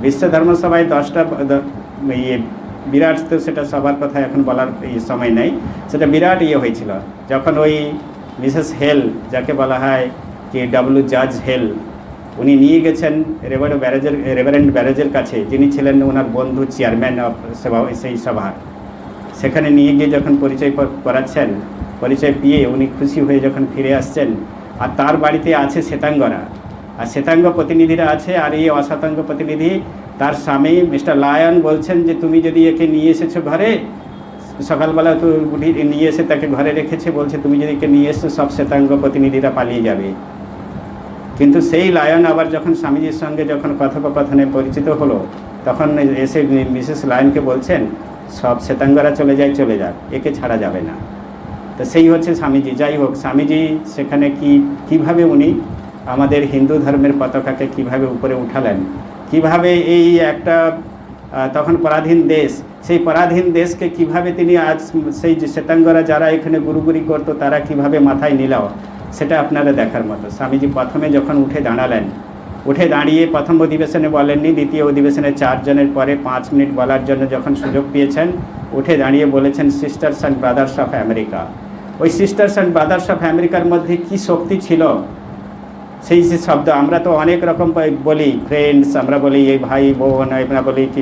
বিশ্ব ধর্মসভায় 10টা বিরাট, তো সেটা সবার কথা এখন বলার সময় নেই, সেটা বিরাট হয়েছিল যখন ওই মিসেস হেল, যাকে বলা হয় কি জাজ হেল, উনি নিয়ে গেছেন রেভারেন্ড ব্যারেজের কাছে, যিনি ছিলেন ওনার বন্ধু, চেয়ারম্যান অফ সেই সভার। সেখানে নিয়ে গিয়ে যখন পরিচয় করাচ্ছেন, পরিচয় পেয়ে উনি খুশি হয়ে যখন ফিরে আসছেন, আর তার বাড়িতে আছে শ্বেতাঙ্গরা, আর শ্বেতাঙ্গ প্রতিনিধিরা আছে, আর এই অশ্বেতাঙ্গ প্রতিনিধি তার স্বামী মিস্টার লায়ন বলছেন যে তুমি যদি একে নিয়ে এসেছো ঘরে, সকালবেলা তো নিয়ে এসে তাকে ঘরে রেখেছে, বলছে তুমি যদি একে নিয়ে এসছো সব শ্বেতাঙ্গ প্রতিনিধিরা পালিয়ে যাবে। কিন্তু সেই লায়ন আবার যখন স্বামীজির সঙ্গে যখন কথোপকথনে পরিচিত হলো, তখন এসে মিসেস লায়নকে বলছেন সব শ্বেতাঙ্গরা চলে যাক, একে ছাড়া যাবে না। তো সেই হচ্ছে স্বামীজি। যাই হোক, স্বামীজি সেখানে কিভাবে উনি আমাদের হিন্দু ধর্মের পতাকাকে কিভাবে উপরে উঠালেন, কিভাবে এই একটা তখন পরাধীন দেশ, সেই পরাধীন দেশকে কিভাবে তিনি আজ সেই যে শ্বেতাঙ্গরা যারা এখানে গুরুগুরি করতো তারা কিভাবে মাথায় নিল, সেটা আপনারা দেখার মতো। স্বামীজি প্রথমে যখন উঠে দাঁড়ালেন, উঠে দাঁড়িয়ে প্রথম অধিবেশনে বলেননি, দ্বিতীয় অধিবেশনে 4 জনের পরে 5 মিনিট বলার জন্য যখন সুযোগ পেয়েছেন উঠে দাঁড়িয়ে বলেছেন sisters and brothers of America. ওই সিস্টার্স অ্যান্ড ব্রাদার্স অফ আমেরিকার মধ্যে কি শক্তি ছিল, সেই যে শব্দ আমরা তো অনেক রকম বলি, ফ্রেন্ডস আমরা বলি, এই ভাই বোন আমরা বলি, কি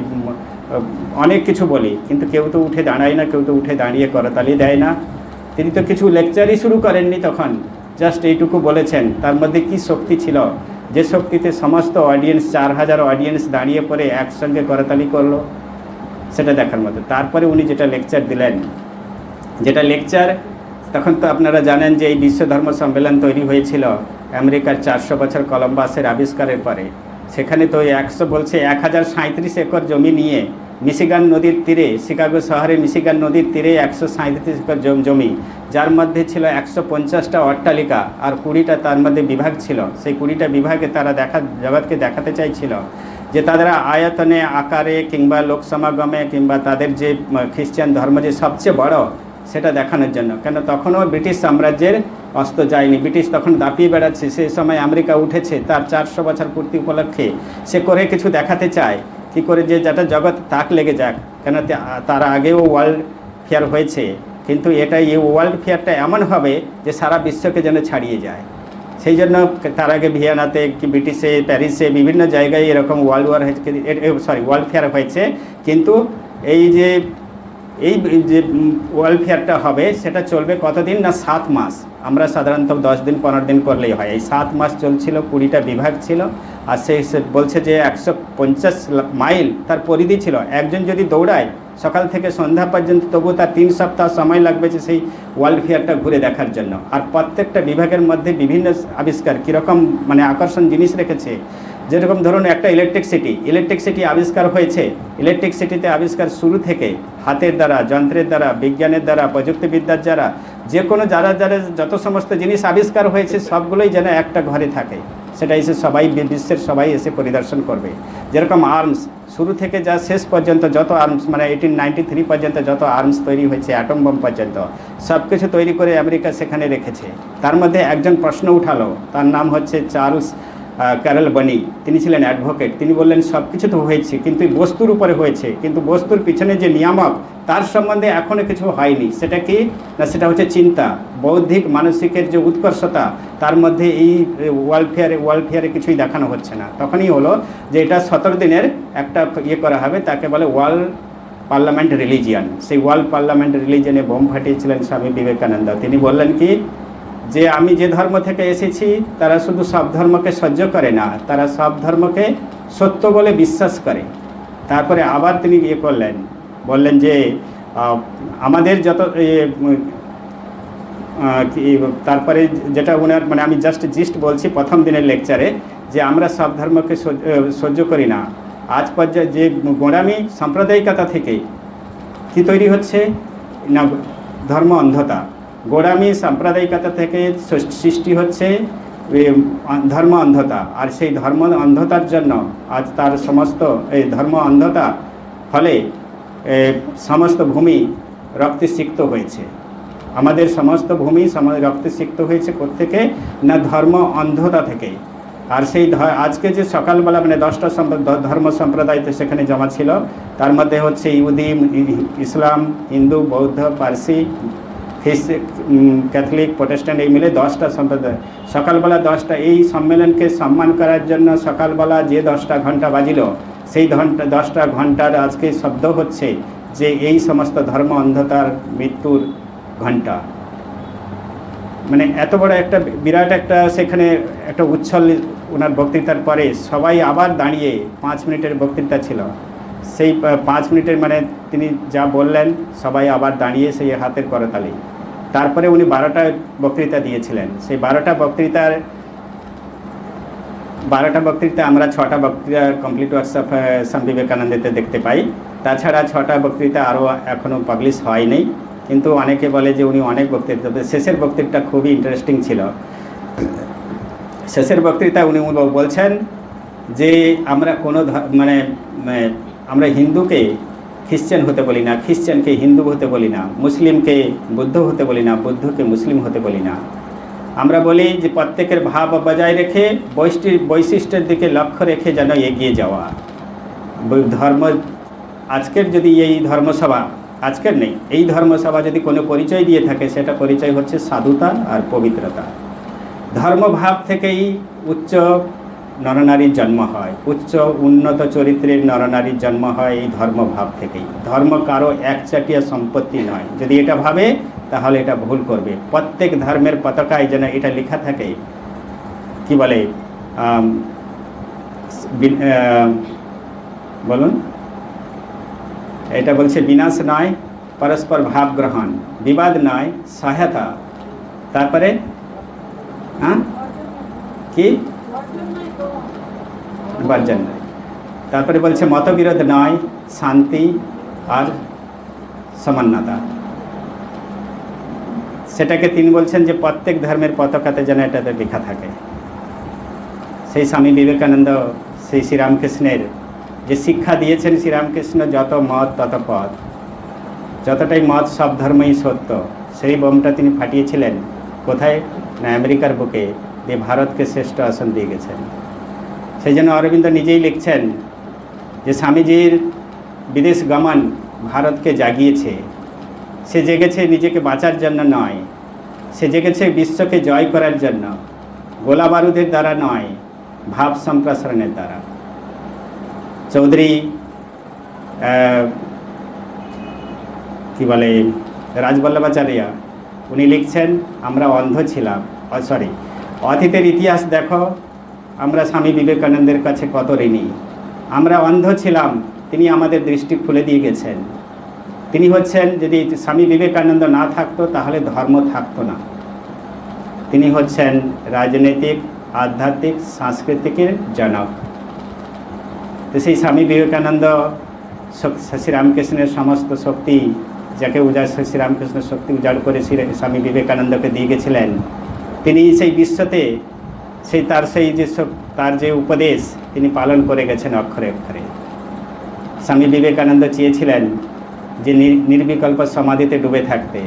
অনেক কিছু বলি, কিন্তু কেউ তো উঠে দাঁড়ায় না, কেউ তো উঠে দাঁড়িয়ে করতালি দেয় না। তিনি তো কিছু লেকচারই শুরু করেননি, তখন জাস্ট এইটুকু বলেছেন। তার মধ্যে কি শক্তি ছিল, যে শক্তিতে সমস্ত অডিয়েন্স 4000 অডিয়েন্স দাঁড়িয়ে পড়ে একসঙ্গে করতালি করলো, সেটা দেখার মতো। তারপরে উনি যেটা লেকচার দিলেন, যেটা লেকচার, তখন তো আপনারা জানেন যে এই বিশ্ব ধর্ম সম্মেলন তৈরি হয়েছিল আমেরিকার 400 বছর কলম্বাসের আবিষ্কারের পরে। সেখানে তো 1037 একর জমি নিয়ে মিশিগান নদীর তীরে, শিকাগো শহরে মিশিগান নদীর তীরে 137 একর জমি, যার মধ্যে ছিল 150টা অট্টালিকা আর 20টা তার মধ্যে বিভাগ ছিল। সেই 20টা বিভাগে তারা জগৎকে দেখাতে চাইছিল যে তারা আয়তনে, আকারে কিংবা লোক সমাগমে কিংবা তাদের যে খ্রিস্টান ধর্ম যে সবচেয়ে বড়, সেটা দেখানোর জন্য। কেন তখনও ব্রিটিশ সাম্রাজ্যের অস্ত যায়নি, ব্রিটিশ তখন দাপিয়ে বেড়াচ্ছে। সেই সময় আমেরিকা উঠেছে, তার 400 বছর পূর্তি উপলক্ষে সে করে কিছু দেখাতে চায়, কী করে যে যাতে জগৎ তাক লেগে যাক। কেন তার আগেও ওয়ার্ল্ড ফেয়ার হয়েছে, কিন্তু এই ওয়ার্ল্ড ফেয়ারটা এমন হবে যে সারা বিশ্বকে যেন ছাড়িয়ে যায়। সেই জন্য তার আগে ভিয়েনাতে কি ব্রিটিশে, প্যারিসে, বিভিন্ন জায়গায় এরকম ওয়ার্ল্ড ফেয়ার হয়েছে। কিন্তু এই যে ওয়ার্ল্ড ফেয়ারটা হবে সেটা চলবে কতদিন না 7 মাস। আমরা সাধারণত 10 দিন 15 দিন করলেই হয়, এই 7 মাস চলছিল। 20টা বিভাগ ছিল, আর সে বলছে যে 150 মাইল তার পরিধি ছিল। একজন যদি দৌড়ায় সকাল থেকে সন্ধ্যা পর্যন্ত, তবু তার 3 সপ্তাহ সময় লাগবে যে সেই ওয়ার্ল্ড ফেয়ারটা ঘুরে দেখার জন্য। আর প্রত্যেকটা বিভাগের মধ্যে বিভিন্ন আবিষ্কার, কীরকম মানে আকর্ষণ জিনিস রেখেছে। যেরকম ধরুন একটা ইলেকট্রিসিটি আবিষ্কার হয়েছে। ইলেকট্রিসিটিতে আবিষ্কার শুরু থেকে হাতের দ্বারা, যন্ত্রের দ্বারা, বিজ্ঞানের দ্বারা, প্রযুক্তিবিদ্যার দ্বারা, যে কোনো যারা যত সমস্ত জিনিস আবিষ্কার হয়েছে সবগুলোই যেন একটা ঘরে থাকে। সেটা এসে সবাই, বিশ্বের সবাই এসে পরিদর্শন করবে। যেরকম আর্মস, শুরু থেকে যা শেষ পর্যন্ত যত আর্মস, মানে 1893 পর্যন্ত যত আর্মস তৈরি হয়েছে, অ্যাটম বম পর্যন্ত সব কিছু তৈরি করে আমেরিকা সেখানে রেখেছে। তার মধ্যে একজন প্রশ্ন উঠালো, তার নাম হচ্ছে চার্লস ক্যারল বনি। তিনি ছিলেন অ্যাডভোকেট। তিনি বললেন সব কিছু তো হয়েছে, কিন্তু বস্তুর উপরে হয়েছে, কিন্তু বস্তুর পিছনে যে নিয়ামক তার সম্বন্ধে এখনও কিছু হয়নি। সেটা কি না, সেটা হচ্ছে চিন্তা, বৌদ্ধিক মানসিকের যে উৎকর্ষতা, তার মধ্যে এই ওয়ার্ল্ড ফেয়ারে কিছুই দেখানো হচ্ছে না। তখনই হলো যে এটা 17 দিনের একটা করা হবে, তাকে বলে ওয়ার্ল্ড পার্লামেন্ট রিলিজিয়ান। সেই world parliament রিলিজিয়নে bomb ফাটিয়েছিলেন Swami Vivekananda. তিনি বললেন কি, যে আমি যে ধর্ম থেকে এসেছি তারা শুধু সব ধর্মকে সহ্য করে না, তারা সব ধর্মকে সত্য বলে বিশ্বাস করে। তারপরে আবার তিনি বললেন যে আমাদের যত তারপরে যেটা ওনার, মানে আমি জিস্ট বলছি প্রথম দিনের লেকচারে, যে আমরা সব ধর্মকে সহ্য করি না। আজ পর্যন্ত যে গোঁড়ামি সাম্প্রদায়িকতা থেকে কি তৈরি হচ্ছে না, ধর্ম অন্ধতা। গোঁড়ামি সাম্প্রদায়িকতা থেকে সৃষ্টি হচ্ছে ধর্ম অন্ধতা, আর সেই ধর্ম অন্ধতার জন্য আজ তার সমস্ত এই ধর্ম অন্ধতা ফলে সমস্ত ভূমি রক্তে সিক্ত হয়েছে। আমাদের সমস্ত ভূমি রক্তে সিক্ত হয়েছে কোত্থেকে না, ধর্ম অন্ধতা থেকে। আর সেই আজকে যে সকালবেলা মানে 10টা ধর্ম সম্প্রদায় তো সেখানে জমা ছিল, তার মধ্যে হচ্ছে ইহুদি, ইসলাম, হিন্দু, বৌদ্ধ, পার্সি, ক্যাথলিক, প্রোটেস্ট্যান্ট, এই মিলে 10টা সম্প্রদায়। সকালবেলা 10টা, এই সম্মেলনকে সম্মান করার জন্য সকালবেলা যে 10টা ঘন্টা বাজিল, সেই 10টা ঘন্টার আজকে শব্দ হচ্ছে যে এই সমস্ত ধর্ম অন্ধতার মৃত্যুর ঘন্টা। মানে এত বড় একটা বিরাট একটা সেখানে একটা উচ্ছল। ওনার বক্তৃতার পরে সবাই আবার দাঁড়িয়ে, 5 মিনিটের বক্তৃতা ছিল, সেই 5 মিনিটের মানে তিনি যা বললেন সবাই আবার দাঁড়িয়ে সেই হাতের করতালি। তারপরে উনি 12টা বক্তৃতা দিয়েছিলেন। সেই 12টা বক্তৃতা আমরা 6টা বক্তৃতা কমপ্লিট ওয়ার্কশপ স্বামী বিবেকানন্দেতে দেখতে পাই। তাছাড়া 6টা বক্তৃতা আরও এখনও পাবলিশ হয়নি, কিন্তু অনেকে বলে যে উনি অনেক বক্তৃতা। শেষের বক্তৃতা খুবই ইন্টারেস্টিং ছিল। শেষের বক্তৃতা উনি বলছেন যে আমরা আমরা হিন্দুকে খ্রিশ্চান হতে বলি না, খ্রিশ্চানকে হিন্দু হতে বলি না, মুসলিমকে বুদ্ধ হতে বলি না, বুদ্ধকে মুসলিম হতে বলি না। আমরা বলি যে প্রত্যেকের ভাব বজায় রেখে বৈশিষ্ট্যের দিকে লক্ষ্য রেখে যেন এগিয়ে যাওয়া। ধর্ম আজকের যদি এই ধর্মসভা, আজকের নেই, এই ধর্মসভা যদি কোনো পরিচয় দিয়ে থাকে, সেটা পরিচয় হচ্ছে সাধুতা আর পবিত্রতা। ধর্মভাব থেকেই উচ্চ নরনারীর জন্ম হয়, উচ্চ উন্নত চরিত্রের নরনারীর জন্ম হয় এই ধর্মভাব থেকেই। ধর্ম কারো একচাটিয়া সম্পত্তি নয়। যদি এটা ভাবে তাহলে এটা ভুল করবে। প্রত্যেক ধর্মের পতাকায় যেন এটা লেখা থাকে, কি বলে বলুন, এটা বলছে বিনাশ নয় পরস্পর ভাব গ্রহণ, বিবাদ নয় সহায়তা, তারপরে কি বর্জন নয়, তারপরে বলছে মতবিরোধ নয় শান্তি আর সমন্বতা। সেটাকে তিনি বলছেন যে প্রত্যেক ধর্মের পতাকাতে যেন এটাতে লেখা থাকে। সেই স্বামী বিবেকানন্দ সেই শ্রীরামকৃষ্ণের যে শিক্ষা দিয়েছেন, শ্রীরামকৃষ্ণ যত মত তত পথ, যতটাই মত সব ধর্মই সত্য, সেই বোমটা তিনি ফাটিয়েছিলেন কোথায় না আমেরিকার বুকে, দিয়ে ভারতকে শ্রেষ্ঠ আসন দিয়ে গেছেন। সেই জন্য অরবিন্দ নিজেই লিখছেন যে স্বামীজির বিদেশ গমন ভারতকে জাগিয়েছে। সে জেগেছে নিজেকে বাঁচার জন্য নয়, সে জেগেছে বিশ্বকে জয় করার জন্য, গোলা বারুদের দ্বারা নয়, ভাব সম্প্রসারণের দ্বারা। চৌধুরী কি বলে রাজবল্লভাচার্য উনি লিখছেন, আমরা অন্ধ ছিলাম, অতীতের ইতিহাস দেখো, আমরা স্বামী বিবেকানন্দের কাছে কত ঋণী। আমরা অন্ধ ছিলাম, তিনি আমাদের দৃষ্টি খুলে দিয়ে গেছেন। তিনি হচ্ছেন, যদি স্বামী বিবেকানন্দ না থাকতো তাহলে ধর্ম থাকতো না। তিনি হচ্ছেন রাজনৈতিক, আধ্যাত্মিক, সাংস্কৃতিকের জনক। তো সেই স্বামী বিবেকানন্দ শ্রীরামকৃষ্ণের সমস্ত শক্তি, যাকে শ্রীরামকৃষ্ণ শক্তি উজাড় করে স্বামী বিবেকানন্দকে দিয়ে গেছিলেন, তিনি সেই বিশ্বতে তার যে উপদেশ তিনি পালন করে গেছেন অক্ষরে অক্ষরে। স্বামী বিবেকানন্দ চেয়েছিলেন যে নির্বিকল্প সমাধিতে ডুবে থাকতে।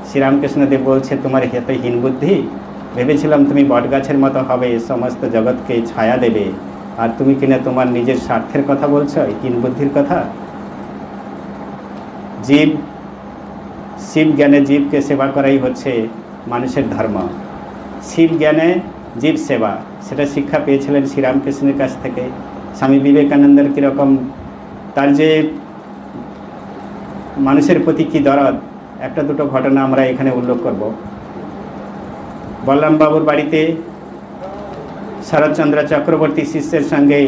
শ্রীরামকৃষ্ণদেব বলছে, তোমার হেতে হীন বুদ্ধি, ভেবেছিলাম তুমি বটগাছের মতো হবে, সমস্ত জগৎকে ছায়া দেবে, আর তুমি কিনা তোমার নিজের স্বার্থের কথা বলছো, হীন বুদ্ধির কথা। শিব জ্ঞানে জীবকে সেবা করাই হচ্ছে মানুষের ধর্ম। শিব জ্ঞানে জীব সেবা, সেটা শিক্ষা পেয়েছিলেন শ্রীরামকৃষ্ণের কাছ থেকে। স্বামী বিবেকানন্দের কীরকম তার যে মানুষের প্রতি কী দরদ, একটা দুটো ঘটনা আমরা এখানে উল্লেখ করব। বলরামবাবুর বাড়িতে শরৎচন্দ্র চক্রবর্তী শিষ্যের সঙ্গে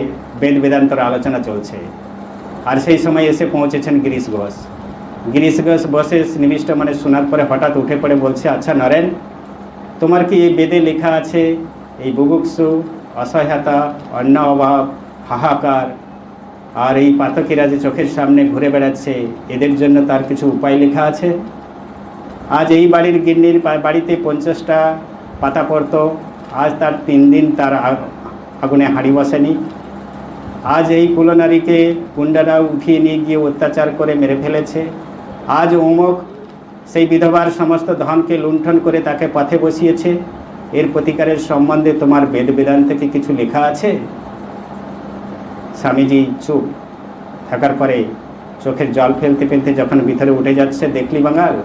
বেদ বেদান্তর আলোচনা চলছে, আর সেই সময় এসে পৌঁছেছেন গিরিশ ঘোষ। গিরিশ ঘোষ বসে নিবিষ্ট মনে শোনার পরে হঠাৎ উঠে পড়ে বলছে, আচ্ছা নরেন, তোমার কি এই বেদে লেখা আছে এই বুভুক্ষু, অসহায়তা, অন্ন অভাব, হাহাকার আর এই পাতকীরা যে চোখের সামনে ঘুরে বেড়াচ্ছে, এদের জন্য তার কিছু উপায় লেখা আছে? আজ এই বাড়ির গিন্নির বাড়িতে 50টা পাতা পড়তো, আজ তার 3 দিন তার আগুনে হাঁড়ি বসেনি। আজ এই কুলনারীকে গুন্ডারা উঠিয়ে নিয়ে গিয়ে অত্যাচার করে মেরে ফেলেছে। আজ অমুক সেই বিধবার সমস্ত ধনকে লুণ্ঠন করে তাকে পথে বসিয়েছে। এর প্রতিকারের সম্বন্ধে তোমার বেদ বেদান্তে কি কিছু লেখা আছে? স্বামীজি চুপ থাকার পরে চোখের জল ফেলতে ফেলতে যখন ভিতরে উঠে যাচ্ছে, দেখলি বাঙাল,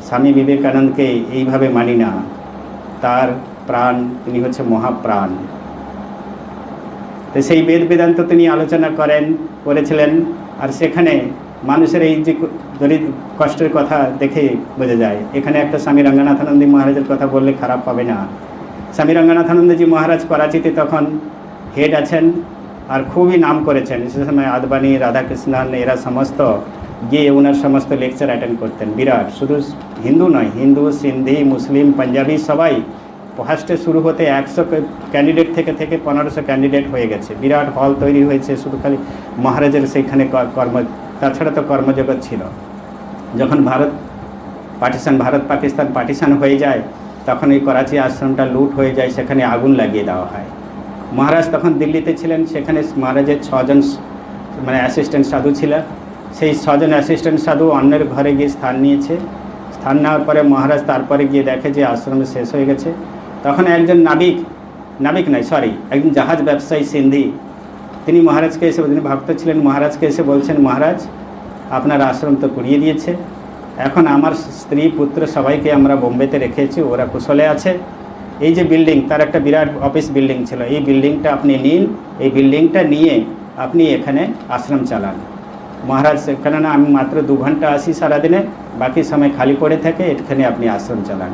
স্বামী বিবেকানন্দকে এইভাবে মানি না, তার প্রাণ, তিনি হচ্ছে মহাপ্রাণ। তো সেই বেদ বেদান্ত তিনি আলোচনা করেছিলেন। আর সেখানে মানুষের এই যে কষ্টের কথা দেখে বোঝা যায়। এখানে একটা স্বামী রঙ্গনাথানন্দী মহারাজের কথা বললে খারাপ হবে না। স্বামী রঙ্গনাথানন্দজি মহারাজ করাচিতে তখন হেড আছেন, আর খুবই নাম করেছেন। সে সময় আদবানি, রাধাকৃষ্ণন এরা সমস্ত গিয়ে ওনার সমস্ত লেকচার অ্যাটেন্ড করতেন। বিরাট, শুধু হিন্দু নয়, হিন্দু, সিন্ধি, মুসলিম, পাঞ্জাবি সবাই ফার্স্টে শুরু হতে 100 ক্যান্ডিডেট থেকে 1500 ক্যান্ডিডেট হয়ে গেছে। বিরাট হল তৈরি হয়েছে শুধু খালি মহারাজের সেইখানে তাছাড়া তো কর্মজগৎ ছিল। যখন ভারত পাকিস্তান পার্টিশন হয়ে যায়, তখন এই করাচি আশ্রমটা লুট হয়ে যায়, সেখানে আগুন লাগিয়ে দেওয়া হয়। মহারাজ তখন দিল্লিতে ছিলেন, সেখানে মহারাজের 6 জন অ্যাসিস্ট্যান্ট সাধু ছিল। সেই 6 জন অ্যাসিস্ট্যান্ট সাধু অন্যের ঘরে গিয়ে স্থান নিয়েছে। স্থান নেওয়ার পরে মহারাজ তারপরে গিয়ে দেখে যে আশ্রম শেষ হয়ে গেছে। তখন একজন একজন জাহাজ ব্যবসায়ী সিন্ধি, তিনি মহারাজকে এসে, তিনি ভক্ত ছিলেন, মহারাজকে এসে বলছেন, মহারাজ আপনার আশ্রম তো পুড়িয়ে দিয়েছে, এখন আমার স্ত্রী পুত্র সবাইকে আমরা বোম্বেতে রেখেছি, ওরা কুশলে আছে। এই যে বিল্ডিং, তার একটা বিরাট অফিস বিল্ডিং ছিল, এই বিল্ডিংটা আপনি নিন, এই বিল্ডিংটা নিয়ে আপনি এখানে আশ্রম চালান। মহারাজ, কেননা আমি মাত্র 2 ঘন্টা আসি সারাদিনে, বাকি সময় খালি পড়ে থাকে, এখানে আপনি আশ্রম চালান।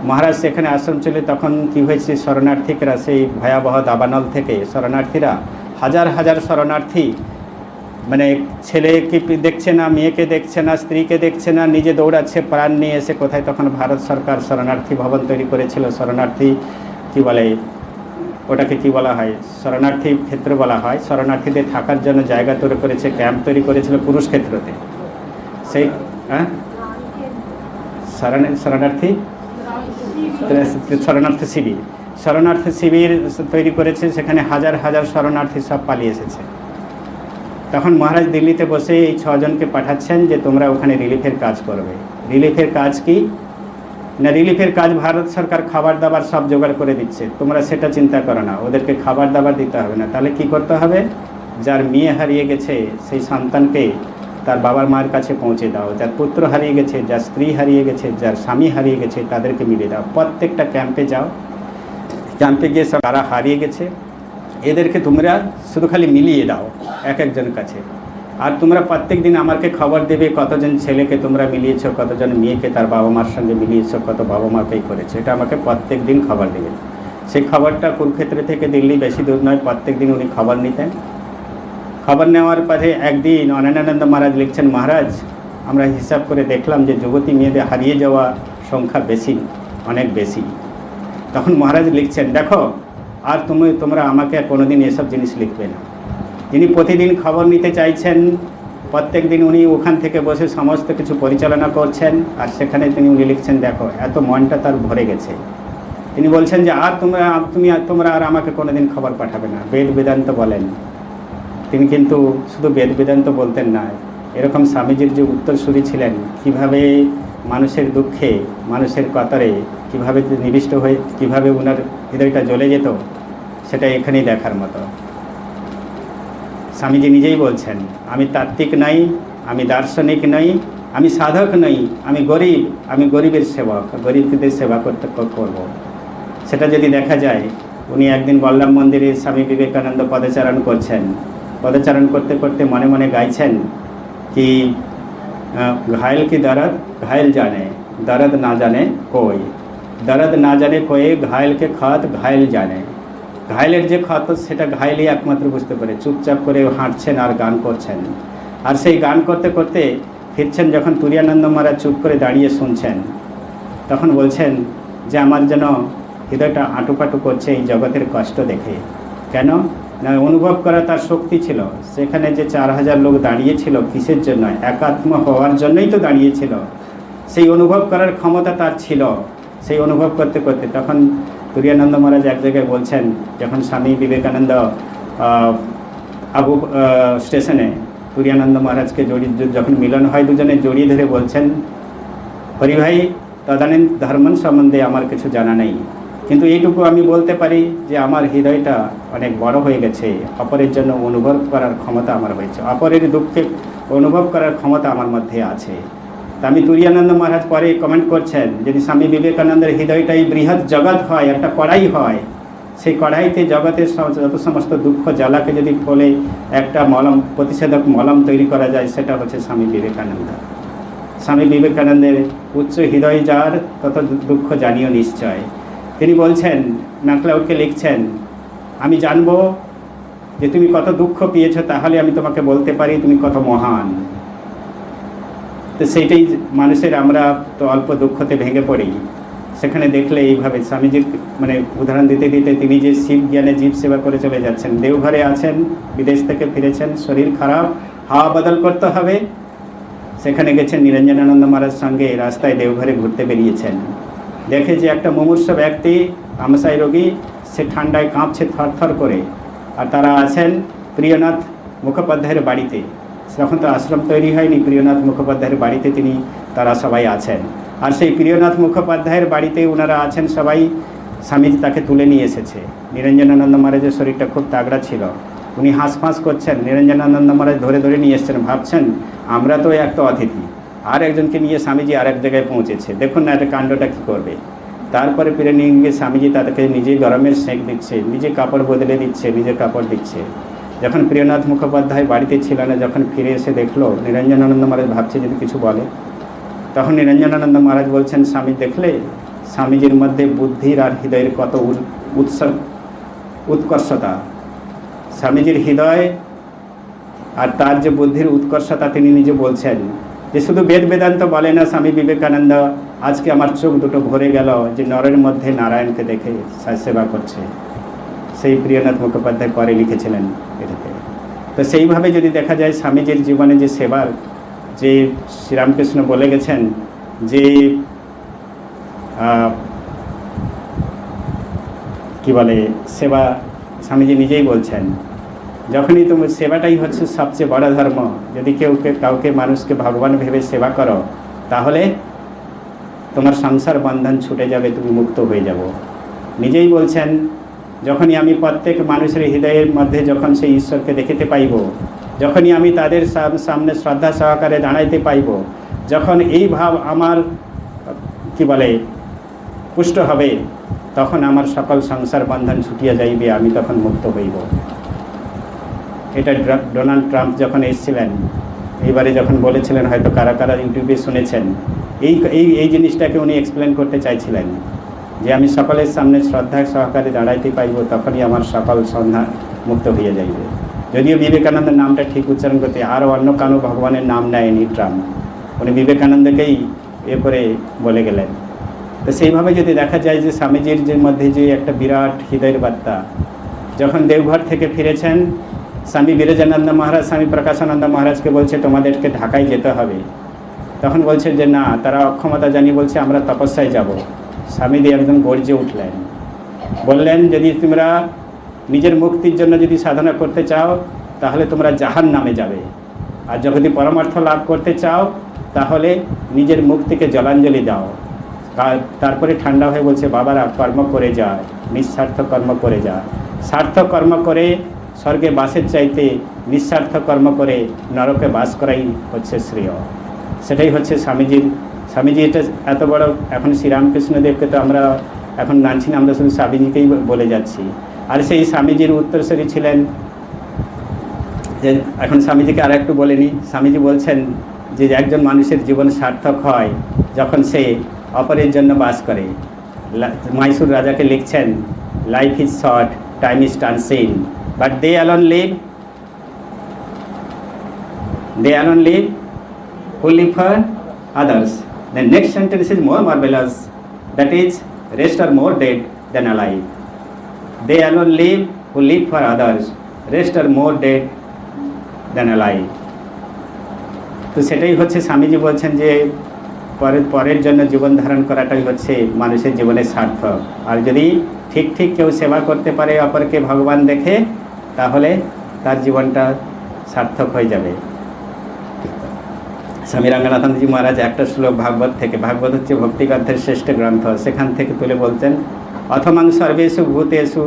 মহারাজ সেখানে আশ্রম চলে। তখন কী হয়েছে, শরণার্থীরা, সেই ভয়াবহ দাবানল থেকে শরণার্থীরা, হাজার হাজার শরণার্থী, মানে ছেলেকে দেখছে না, মেয়েকে দেখছে না, স্ত্রীকে দেখছে না, নিজে দৌড়াচ্ছে প্রাণ নিয়ে এসে কোথায়। তখন ভারত সরকার শরণার্থী ভবন তৈরি করেছিল, শরণার্থী কী বলে ওটাকে, কি বলা হয়, শরণার্থী ক্ষেত্র বলা হয়। শরণার্থীদের থাকার জন্য জায়গা তৈরি করেছে, ক্যাম্প তৈরি করেছিল কুরুক্ষেত্রতে। সেই শরণার্থী শিবির তৈরি করেছে, সেখানে হাজার হাজার শরণার্থী সব পালিয়ে এসেছে। তখন মহারাজ দিল্লিতে বসে এই 6 জনকে পাঠাচ্ছেন যে তোমরা ওখানে রিলিফের কাজ করবে। রিলিফের কাজ কি না, রিলিফের কাজ ভারত সরকার খাবার দাবার সব জোগাড় করে দিচ্ছে, তোমরা সেটা চিন্তা করো না, ওদেরকে খাবার দাবার দিতে হবে না। তাহলে কি করতে হবে, যার মেয়ে হারিয়ে গেছে সেই সন্তানকে তার বাবার মায়ের কাছে পৌঁছে দাও, যার পুত্র হারিয়ে গেছে, যার স্ত্রী হারিয়ে গেছে, যার স্বামী হারিয়ে গেছে, তাদেরকে মিলিয়ে দাও। প্রত্যেকটা ক্যাম্পে যাও, ক্যাম্পে গিয়ে সব তারা হারিয়ে গেছে এদেরকে তোমরা শুধু খালি মিলিয়ে দাও এক একজনের কাছে। আর তোমরা প্রত্যেক দিন আমাকে খবর দেবে কতজন ছেলেকে তোমরা মিলিয়েছো, কতজন মেয়েকে তার বাবা মার সঙ্গে মিলিয়েছো, কত বাবা মাকেই করেছো, এটা আমাকে প্রত্যেক দিন খবর দেবে। সেই খবরটা কুরুক্ষেত্র থেকে দিল্লি বেশি দূর নয়, প্রত্যেক দিন উনি খবর নিতেন। খবর নেওয়ার পরে একদিন অনন্যানন্দ মহারাজ লিখছেন, মহারাজ আমরা হিসাব করে দেখলাম যে যুবতী মেয়েদের হারিয়ে যাওয়া সংখ্যা বেশি, অনেক বেশি। তখন মহারাজ লিখছেন, দেখো আর তোমরা আমাকে কোনোদিন এসব জিনিস লিখবে না। যিনি প্রতিদিন খবর নিতে চাইছেন, প্রত্যেক দিন উনি ওখান থেকে বসে সমস্ত কিছু পরিচালনা করছেন, আর সেখানে উনি লিখছেন, দেখো এত মনটা তার ভরে গেছে। তিনি বলছেন যে আর তোমরা আর আমাকে কোনোদিন খবর পাঠাবে না। বেদ বেদান্ত বলেন, তিনি কিন্তু শুধু বেদ বেদান্ত বলতেন না, এরকম স্বামীজির যে উত্তরসূরি ছিলেন, কিভাবে মানুষের দুঃখে, মানুষের কাতরে কিভাবে নিবিষ্ট হয়ে কিভাবে ওনার হৃদয়টা জ্বলে যেত, সেটা এখানেই দেখার মতো। স্বামীজি নিজেই বলছেন, আমি তাত্ত্বিক নই, আমি দার্শনিক নই, আমি সাধক নই, আমি গরিব, আমি গরিবের সেবক, গরিবদের সেবা করব। সেটা যদি দেখা যায়, উনি একদিন বল্লভ মন্দিরে স্বামী বিবেকানন্দ পদচারণ করছেন, পদচারণ করতে করতে মনে মনে গাইছেন कि घायल की दर्द घायल जाने, दर्द ना जाने कोई, दर्द ना जाने कोई, घायल के खत घायल जाने। ঘায়েলের যে ক্ষত সেটা ঘায়েলই একমাত্র বুঝতে পারে। চুপচাপ করে হাঁটছেন আর গান করছেন, আর সেই গান করতে করতে ফিরছেন। যখন তুরিয়ানন্দ মহারাজ চুপ করে দাঁড়িয়ে শুনছেন, তখন বলছেন যে আমার যেন হৃদয়টা আঁটুপাটু করছে এই জগতের কষ্ট দেখে। কেন না, অনুভব করা তার শক্তি ছিল। সেখানে যে 4000 লোক দাঁড়িয়েছিল কিসের জন্য, একাত্ম হওয়ার জন্যই তো দাঁড়িয়েছিল। সেই অনুভব করার ক্ষমতা তার ছিল। সেই অনুভব করতে করতে তখন তুরিয়ানন্দ মহারাজ এক জায়গায় বলছেন, যখন স্বামী বিবেকানন্দ আবু স্টেশনে তুরিয়ানন্দ মহারাজকে যখন মিলন হয়, দুজনে জড়িয়ে ধরে বলছেন, হরিভাই তদানীন ধর্মন সম্বন্ধে আমার কিছু জানা নেই, কিন্তু এইটুকু আমি বলতে পারি যে আমার হৃদয়টা অনেক বড় হয়ে গেছে, অপরের জন্য অনুভব করার ক্ষমতা আমার হয়েছে, অপরের দুঃখে অনুভব করার ক্ষমতা আমার মধ্যে আছে। তা আমি তুরিয়ানন্দ মহারাজ পরে কমেন্ট করছেন, যদি স্বামী বিবেকানন্দের হৃদয়টাই বৃহৎ জগৎ হয়, একটা কড়াই হয়, সেই কড়াইতে জগতের যত সমস্ত দুঃখ জ্বালাকে যদি ফলে একটা মলম, প্রতিষেধক মলম তৈরি করা যায়, সেটা হচ্ছে স্বামী বিবেকানন্দ। স্বামী বিবেকানন্দের উচ্চ হৃদয় যার, তত দুঃখ জানিও নিশ্চয়। তিনি বলছেন, ম্যাকলাউডকে লিখছেন, আমি জানবো যে তুমি কত দুঃখ পেয়েছো, তাহলে আমি তোমাকে বলতে পারি তুমি কত মহান। তো সেইটাই মানুষের, আমরা তো অল্প দুঃখতে ভেঙে পড়ি। সেখানে দেখলে এইভাবে স্বামীজির মানে উদাহরণ দিতে দিতে তিনি যে শিব জ্ঞানে জীব সেবা করে চলে যাচ্ছেন। দেওঘরে আছেন, বিদেশ থেকে ফিরেছেন, শরীর খারাপ, হাওয়া বদল করতে হবে, সেখানে গেছেন নিরঞ্জনানন্দ মহারাজ সঙ্গে, রাস্তায় দেওঘরে ঘুরতে বেরিয়েছেন। দেখে যে একটা মুমূর্ষ ব্যক্তি, আমসাই রোগী, সে ঠান্ডায় কাঁপছে থরথর করে, আর তারা আছেন প্রিয়নাথ মুখোপাধ্যায়ের বাড়িতে। তখন তো আশ্রম তৈরি হয়নি, প্রিয়নাথ মুখোপাধ্যায়ের বাড়িতে তারা সবাই আছেন। আর সেই প্রিয়নাথ মুখোপাধ্যায়ের বাড়িতে ওনারা আছেন সবাই, স্বামীজি তাকে তুলে নিয়ে এসেছে। নিরঞ্জনানন্দ মহারাজের শরীরটা খুব তাগড়া ছিল, উনি হাঁসফাঁস করছেন, নিরঞ্জনানন্দ মহারাজ ধরে ধরে নিয়ে এসছেন, ভাবছেন আমরা তো এক তো অতিথি, আর একজনকে নিয়ে স্বামীজি আর এক জায়গায় পৌঁছেছে, দেখুন না এটা কাণ্ডটা কী করবে। তারপরে ফিরে নিয়ে গিয়ে স্বামীজি তাদেরকে নিজে গরমের সেঁক দিচ্ছে, নিজে কাপড় বদলে দিচ্ছে, নিজে কাপড় দিচ্ছে। যখন প্রিয়নাথ মুখোপাধ্যায় বাড়িতে ছিল না, যখন ফিরে এসে দেখলো নিরঞ্জনানন্দ মহারাজ ভাবছে যদি কিছু বলে, তখন নিরঞ্জনানন্দ মহারাজ বলছেন, স্বামী দেখলে স্বামীজির মধ্যে বুদ্ধির আর হৃদয়ের কত উৎকর্ষতা, স্বামীজির হৃদয় আর তার যে বুদ্ধির উৎকর্ষতা তিনি নিজে বলছেন যে শুধু বেদ বেদান্ত বলে না স্বামী বিবেকানন্দ, আজকে আমার চোখ দুটো ভরে গেল যে নরের মধ্যে নারায়ণকে দেখে সেবা করছে। সেই প্রিয়নাথ মুখোপাধ্যায় পরে লিখেছিলেন এটাতে। তো সেইভাবে যদি দেখা যায় স্বামীজির জীবনে যে সেবার যে শ্রীরামকৃষ্ণ বলে গেছেন যে কি বলে সেবা, স্বামীজি নিজেই বলছেন যখনই তুমি সেবাটাই হচ্ছে সবচেয়ে বড় ধর্ম, যদি কাউকে মানুষকে ভগবান ভেবে সেবা করো তাহলে তোমার সংসার বন্ধন ছুটে যাবে, তুমি মুক্ত হয়ে যাব। নিজেই বলছেন যখনই আমি প্রত্যেক মানুষের হৃদয়ের মধ্যে যখন সেই ঈশ্বরকে দেখিতে পাইব, যখনই আমি তাদের সামনে শ্রদ্ধা সহকারে দাঁড়াইতে পাইব, যখন এই ভাব আমার কি বলে পুষ্ট হবে, তখন আমার সকল সংসার বন্ধন ছুটিয়া যাইবে, আমি তখন মুক্ত হইব। এটা ডোনাল্ড ট্রাম্প যখন এসেছিলেন এইবারে যখন বলেছিলেন, হয়তো কারা কারা ইউটিউবে শুনেছেন, এই জিনিসটাকে উনি এক্সপ্লেন করতে চাইছিলেন যে আমি সকলের সামনে শ্রদ্ধা সহকারে দাঁড়াইতে পাইব, তখনই আমার সকল সন্ধ্যা মুক্ত হয়ে যাইবে। যদিও বিবেকানন্দের নামটা ঠিক উচ্চারণ করতে, আরও অন্য কারো ভগবানের নাম নেয়নি ট্রাম্প, উনি বিবেকানন্দকেই এ করে বলে গেলেন। তো সেইভাবে যদি দেখা যায় যে স্বামীজির যে মধ্যে যে একটা বিরাট হৃদয়ের বার্তা, যখন দেওঘর থেকে ফিরেছেন স্বামী বিরজানন্দ মহারাজ স্বামী প্রকাশানন্দ মহারাজকে বলছে তোমাদেরকে ঢাকায় যেতে হবে, তখন বলছে যে না, তারা অক্ষমতা জানিয়ে বলছে আমরা তপস্যায় যাব। স্বামীজি একদম গর্জে উঠলেন, বললেন যদি তোমরা নিজের মুক্তির জন্য যদি সাধনা করতে চাও তাহলে তোমরা জাহান নামে যাবে, আর যদি পরমার্থ লাভ করতে চাও তাহলে নিজের মুক্তিকে জলাঞ্জলি দাও। তারপরে ঠান্ডা হয়ে বলছে বাবারা কর্ম করে যায়, নিঃস্বার্থ কর্ম করে যায়, স্বার্থ কর্ম করে স্বর্গে বাসের চাইতে নিঃস্বার্থ কর্ম করে নরকে বাস করাই হচ্ছে শ্রেয়। সেটাই হচ্ছে স্বামীজি এটা এত বড়। এখন শ্রীরামকৃষ্ণদেবকে তো আমরা এখন মানছি না, আমরা শুধু স্বামীজিকেই বলে যাচ্ছি। আর সেই স্বামীজির উত্তরসূরি ছিলেন যে, এখন স্বামীজিকে আর একটু বলে নিই। স্বামীজি বলছেন যে একজন মানুষের জীবন সার্থক হয় যখন সে অপরের জন্য বাস করে। মাইসুর রাজাকে লিখছেন, life is short, time is transient, but they alone live who live for others. The next sentence is more marvelous, that is, rest are more dead than alive. They alone live who live for others, rest are more dead than alive. তো সেটাই হচ্ছে স্বামীজি বলছেন যে পরের জন্য জীবন ধারণ করাটাই হচ্ছে মানুষের জীবনের সার্থক। আর যদি ঠিক কেউ সেবা করতে পারে অপরকে ভগবান দেখে, তাহলে তার জীবনটা সার্থক হয়ে যাবে। স্বামী রঙ্গনাথনজি মহারাজ একটা শ্লোক ভাগবত থেকে, ভাগবত হচ্ছে ভক্তিগ্রন্থের শ্রেষ্ঠ গ্রন্থ, সেখান থেকে তুলে বলতেন, অথমাং সর্বেষু ভূতেষু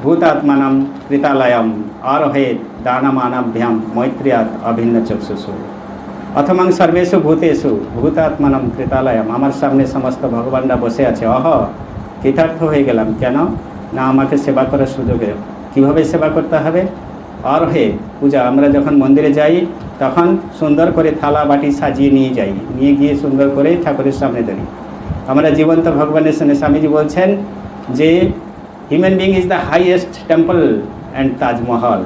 ভূতাত্মানাম কৃতালয়ম আরোহেত দানমানাভ্যাম মৈত্রিয়াত অভিন্ন চক্ষুষু। অথমাং সর্বেষু ভূতেষু ভূতাত্মানাম কৃতালয়ম, আমার সামনে সমস্ত ভগবানরা বসে আছে, কৃতার্থ হয়ে গেলাম কেন না, আমাকে সেবা করার সুযোগে। কীভাবে সেবা করতে হবে? অর্হে পূজা, আমরা যখন মন্দিরে যাই তখন সুন্দর করে থালা বাটি সাজিয়ে নিয়ে গিয়ে সুন্দর করে ঠাকুরের সামনে ধরি, আমরা জীবন্ত ভগবানের সামনে। স্বামীজি বলছেন যে human being is the highest temple and Taj Mahal.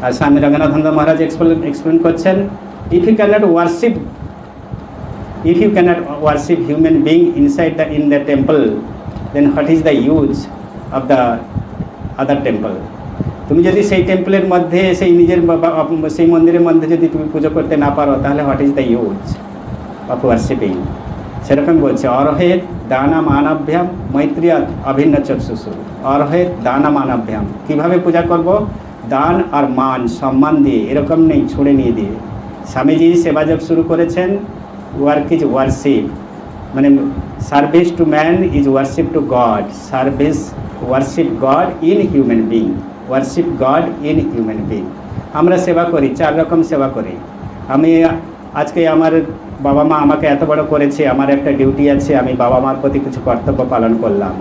আর স্বামী রঙ্গনাথনন্দ মহারাজ এক্সপ্লেন করছেন, if you cannot worship human being in the temple, then what is the use of the other temple. তুমি যদি সেই টেম্পলের মধ্যে সেই মন্দিরের মধ্যে যদি তুমি পুজো করতে না পারো, তাহলে what is the use of worshipping. সেরকম বলছে, অর্হেত দানা মানাভ্যাম মৈত্রিয়াত অভিন্ন চক্ষুষু। অর্হেত দানা মানাভ্যাম, কীভাবে পূজা করব? দান আর মান সম্মান দিয়ে, এরকম নেই ছুঁড়ে নিয়ে দিয়ে। স্বামীজি সেবা জব শুরু করেছেন, ওয়ার্ক ইজ ওয়ার্শিপ। মানে service to man is worship two god, service worship god in human being, worship god in human being. আমরা সেবা করি, 4 রকম সেবা করি। আমি আজকে আমার বাবা মা আমাকে এত বড় করেছে, আমার একটা ডিউটি আছে, আমি বাবা মার প্রতি কিছু কর্তব্য পালন করলাম।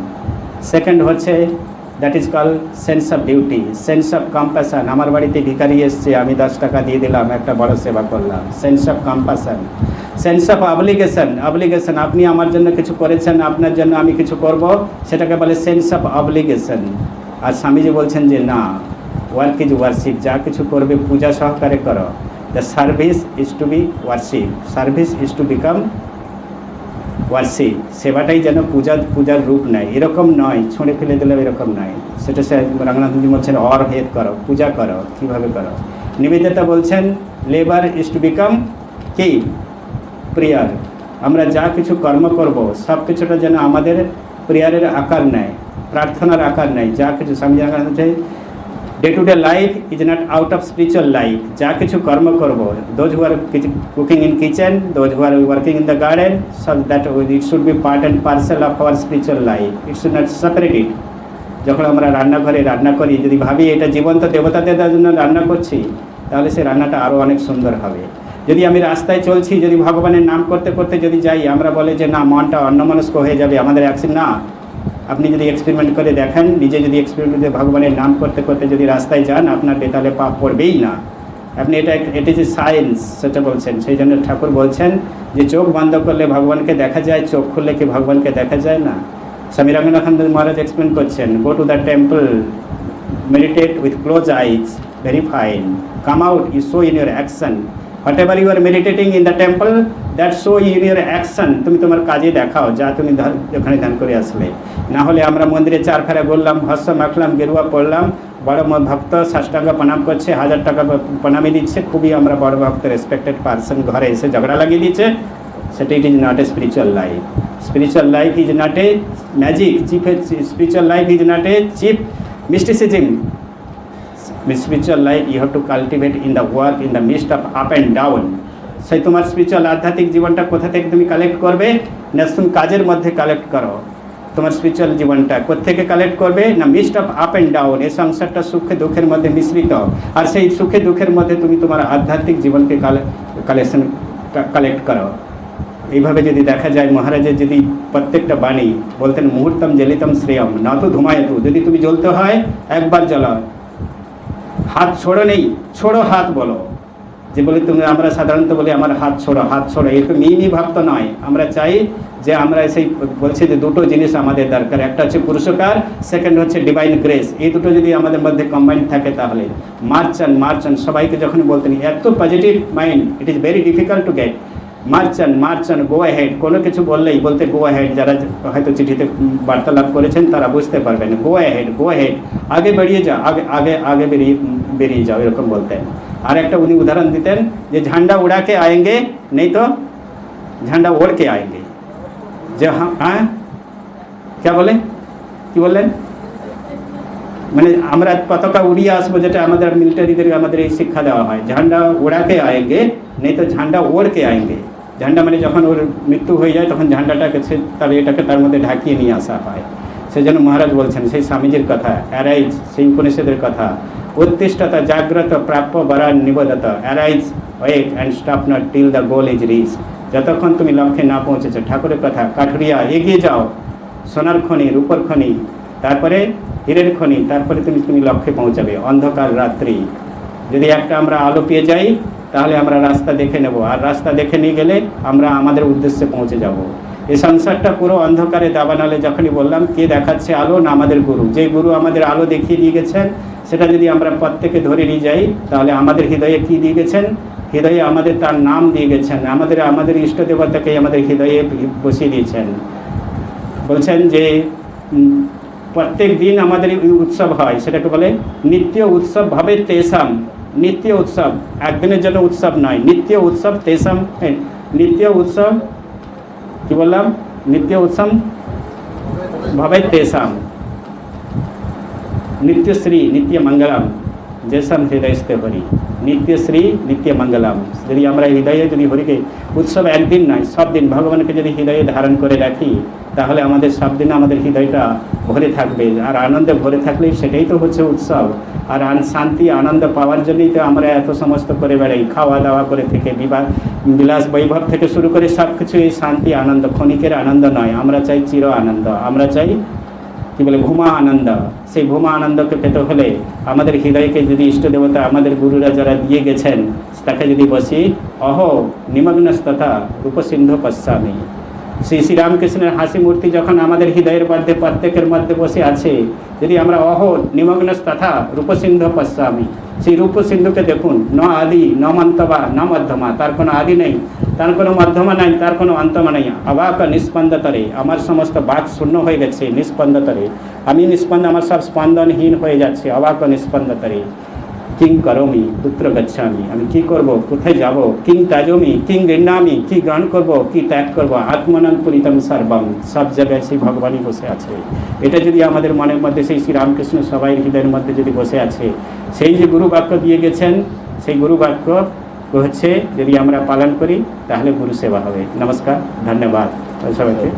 সেকেন্ড হচ্ছে that is call sense of duty, sense of compassion. আমার বাড়িতে ভিখারি এসছে, আমি 10 টাকা দিয়ে দিলাম, একটা বড় সেবা করলাম, sense of compassion. Sense of obligation, obligation, আপনি আমার জন্য কিছু করেছেন, আপনার জন্য আমি কিছু করব, সেটাকে বলে সেন্স অফ অব্লিগেশন। আর স্বামীজি বলছেন যে না, ওয়ার্ক ইজ ওয়ার্শিপ, যা কিছু করবে পূজা সহকারে করো। The service is to be worship, service is to become worship. সেবাটাই যেন পূজার রূপ নেয়, এরকম নয় ছুঁড়ে ফেলে দিলে, এরকম নয়। সেটা সে রঙ্গনাথজি বলছেন অর হেদ করো, পূজা করো, কীভাবে করো। নিবেদিতা বলছেন লেবার ইজ টু বিকাম কি প্রেয়ার। আমরা যা কিছু কর্ম করব সব কিছুটা যেন আমাদের প্রেয়ারের আকার নেয়, প্রার্থনার আকার নেয়। যা কিছু স্বামীজি হচ্ছে day to day life is not out of spiritual life. যা কিছু কর্ম করব, those who are cooking in kitchen, those who are working in the garden, so that it should be part and parcel of our spiritual life, it should not separate it. যখন আমরা রান্নাঘরে রান্না করি, যদি ভাবি এটা জীবন্ত দেবতাদের জন্য রান্না করছি, তাহলে সেই রান্নাটা আরও অনেক সুন্দর হবে। যদি আমি রাস্তায় চলছি, যদি ভগবানের নাম করতে করতে যদি যাই, আমরা বলে যে না, মনটা অন্যমনস্ক হয়ে যাবে, আমাদের অ্যাকশন না। আপনি যদি এক্সপেরিমেন্ট করে দেখেন, নিজে যদি এক্সপেরিমেন্ট করে ভগবানের নাম করতে করতে যদি রাস্তায় যান, আপনার বেতালে পাপ পড়বেই না। আপনি এটা যে সায়েন্স, সেটা বলছেন। সেই জন্য ঠাকুর বলছেন যে চোখ বন্ধ করলে ভগবানকে দেখা যায়, চোখ খুললে কি ভগবানকে দেখা যায় না? স্বামী রঙ্গনাথানন্দ মহারাজ এক্সপ্লেন করছেন, go to the temple, meditate with close eyes, very fine, come out, you show in your action, whatever you are meditating in the temple, that show in your action, তুমি তোমার কাজে দেখাও যা তুমি ওখানে ধ্যান করে আসলে। না হলে আমরা মন্দিরে 4 ফেরা বললাম, ভস্য মাখলাম, গেরুয়া পড়লাম, বড় ভক্ত সাষ্টাঙ্গ প্রণাম করছে, 1000 টাকা প্রণামী দিচ্ছে, খুবই আমরা বড় ভক্ত, রেসপেক্টেড পার্সন, ঘরে এসে ঝগড়া লাগিয়ে দিচ্ছে, সেটা it is not a spiritual life. Spiritual life is not a magic, spiritual life is not a cheap mysticism. Spiritual life you have to cultivate in the work, in the midst of up and down. সেই তোমার স্পিরিচুয়াল আধ্যাত্মিক জীবনটা কোথা থেকে তুমি কালেক্ট করবে? না তুমি কাজের মধ্যে কালেক্ট করো। তোমার স্পিরিচুয়াল জীবনটা কোত্থেকে কালেক্ট করবে? না mist of up and down. এই সংসারটা সুখে দুঃখের মধ্যে মিশ্রিত, আর সেই সুখে দুঃখের মধ্যে তুমি তোমার আধ্যাত্মিক জীবনকে কালেক্ট করো। এইভাবে যদি দেখা যায়, মহারাজের যদি প্রত্যেকটা বাণী বলতেন, মুহূর্তম জ্বলিতম শ্রেয়ম না তো ধুমায়তু, যদি তুমি জ্বলতে হয় একবার জ্বলাও, হাত ছোড়ো নেই, ছোড়ো হাত বলো। যে বলি তুমি, আমরা সাধারণত বলি আমার হাত ছোড়ো, হাত ছোড়ো, এই তো মিমি ভাব তো নয়। আমরা চাই যে আমরা সেই বলছি যে দুটো জিনিস আমাদের দরকার, একটা হচ্ছে পুরুষকার, সেকেন্ড হচ্ছে ডিভাইন গ্রেস। এই দুটো যদি আমাদের মধ্যে কম্বাইন্ড থাকে, তাহলে মার্চান সবাইকে যখন বলতেন, এত positive mind, it is very difficult to get. March on go ahead, কোনো কিছু বললেই বলতে গো অ্যাহেড। যারা হয়তো চিঠিতে বার্তালাপ করেছেন তারা বুঝতে পারবেন, গো অ্যাহেড, আগে বেরিয়ে যাও, আগে বেরিয়ে যাও, এরকম বলতেন। আর একটা উনি উদাহরণ দিতেন যে ঝান্ডা উড়াকে আয়েঙ্গে, নেই তো ঝান্ডা ওড়কে আয়েঙ্গে। যে হ্যাঁ কে বলে, কি বললেন? মানে আমরা পতাকা উড়িয়ে আসবো, যেটা আমাদের মিলিটারিদের আমাদের এই শিক্ষা দেওয়া হয়, ঝান্ডা ওড়াকে আয়েঙ্গে, নেই তো ঝান্ডা ওড়কে আয়েঙ্গে। ঝান্ডা মানে যখন ওর মৃত্যু হয়ে যায়, তখন ঝান্ডাটাকে তার এটাকে তার মধ্যে ঢাকিয়ে নিয়ে আসা হয়। সেই জন্য মহারাজ বলছেন, সেই স্বামীজির কথা, অ্যারাইজ, সেই উপনিষদের কথা, উত্তিষ্ঠতা জাগ্রত প্রাপ্য বরান নিবোধত, arise wake and stop not till the goal is reach. যতক্ষণ তুমি লক্ষ্যে না পৌঁছেছো, ঠাকুরের কথা, কাঠুরিয়া এগিয়ে যাও, সোনার খনি, রূপর খনি, তারপরে হীরের খনি, তারপরে তুমি লক্ষ্যে পৌঁছাবে। অন্ধকার রাত্রি, যদি একটা আমরা আলো পেয়ে যাই, তাহলে আমরা রাস্তা দেখে নেব, আর রাস্তা দেখে নিয়ে গেলে আমরা আমাদের উদ্দেশ্যে পৌঁছে যাব। এই সংসারটা পুরো অন্ধকারে দাবানলে, যখনই বললাম কে দেখাচ্ছে আলো? না আমাদের গুরু। যে গুরু আমাদের আলো দেখিয়ে দিয়ে গেছেন, সেটা যদি আমরা প্রত্যেকে ধরে নিয়ে যাই, তাহলে আমাদের হৃদয়ে কী দিয়ে গেছেন? হৃদয়ে আমাদের তার নাম দিয়ে গেছেন, আমাদের ইষ্ট দেবতাকে আমাদের হৃদয়ে বসিয়ে দিয়েছেন। বলছেন যে প্রত্যেক দিন আমাদের উৎসব হয়, সেটাকে বলে নিত্য উৎসব ভাবে তেসাম। নিত্য উৎসব, একদিনের জন্য উৎসব নয়, নিত্য উৎসব তেসাম। নিত্য উৎসব কি বললাম? নিত্য উৎসব ভাবে তেসাম, নিত্যশ্রী, নিত্য মঙ্গলম, যেসম হৃদয়স্থ হরি নিত্য শ্রী নিত্য মঙ্গলম। যদি আমরা হৃদয়ে যদি হরিকে উৎসব একদিন নয় সব দিন ভগবানকে যদি হৃদয়ে ধারণ করে রাখি, তাহলে আমাদের সব দিন আমাদের হৃদয়টা ভরে থাকবে। আর আনন্দে ভরে থাকলেই সেটাই তো হচ্ছে উৎসব। আর শান্তি আনন্দ পাওয়ার জন্যই তো আমরা এত সমস্ত করে বেড়াই, খাওয়া দাওয়া করে থেকে বিলাস বৈভব থেকে শুরু করে সব কিছু এই শান্তি আনন্দ, ক্ষণিকের আনন্দ নয়। আমরা চাই চির আনন্দ, আমরা চাই কি বলে ভূমা আনন্দ। সেই ভূমা আনন্দকে পেতে হলে আমাদের হৃদয়কে যদি ইষ্ট দেবতা আমাদের গুরুরা যারা দিয়ে গেছেন তাকে যদি বসি অহ নিমগ্নস্তথা রূপসিন্ধু পশ্চামি। শ্রী শ্রীরামকৃষ্ণের হাসি মূর্তি যখন আমাদের হৃদয়ের মধ্যে প্রত্যেকের মধ্যে বসে আছে, যদি আমরা অহ নিমগ্নস্তথা রূপসিন্ধু পশ্চামি, সেই রূপসিন্ধুকে দেখুন, ন আদি ন মন্তবা ন মধ্যমা, তার কোনো আদি নেই, তার কোনো মধ্যমা নাই, তার কোনো অন্তমা নেই। অবাক নিস্পন্দতরে, আমার সমস্ত বাক শূন্য হয়ে গেছে, নিস্পন্দতরে আমি নিস্পন্দ, আমার সব স্পন্দনহীন হয়ে যাচ্ছে। অবাক নিস্পন্দতরে কিং করমি পুত্র গচ্ছামি, আমি কি করব, কোথায় যাব, কিং তাজমি কিং গৃহ্ণামি, কি গ্রহণ করব, কি ত্যাগ করব, আত্মনং পুরিতম সর্বম, সব জায়গায় সেই ভগবানই বসে আছে। এটা যদি আমাদের মনের মধ্যে সেই শ্রীরামকৃষ্ণ সবাই হৃদয়ের মধ্যে যদি বসে আছে, সেই যে গুরু বাক্য দিয়ে গেছেন, সেই গুরু বাক্য হচ্ছে যদি আমরা পালন করি তাহলে গুরু সেবা হবে। নমস্কার, ধন্যবাদ সবাইকে।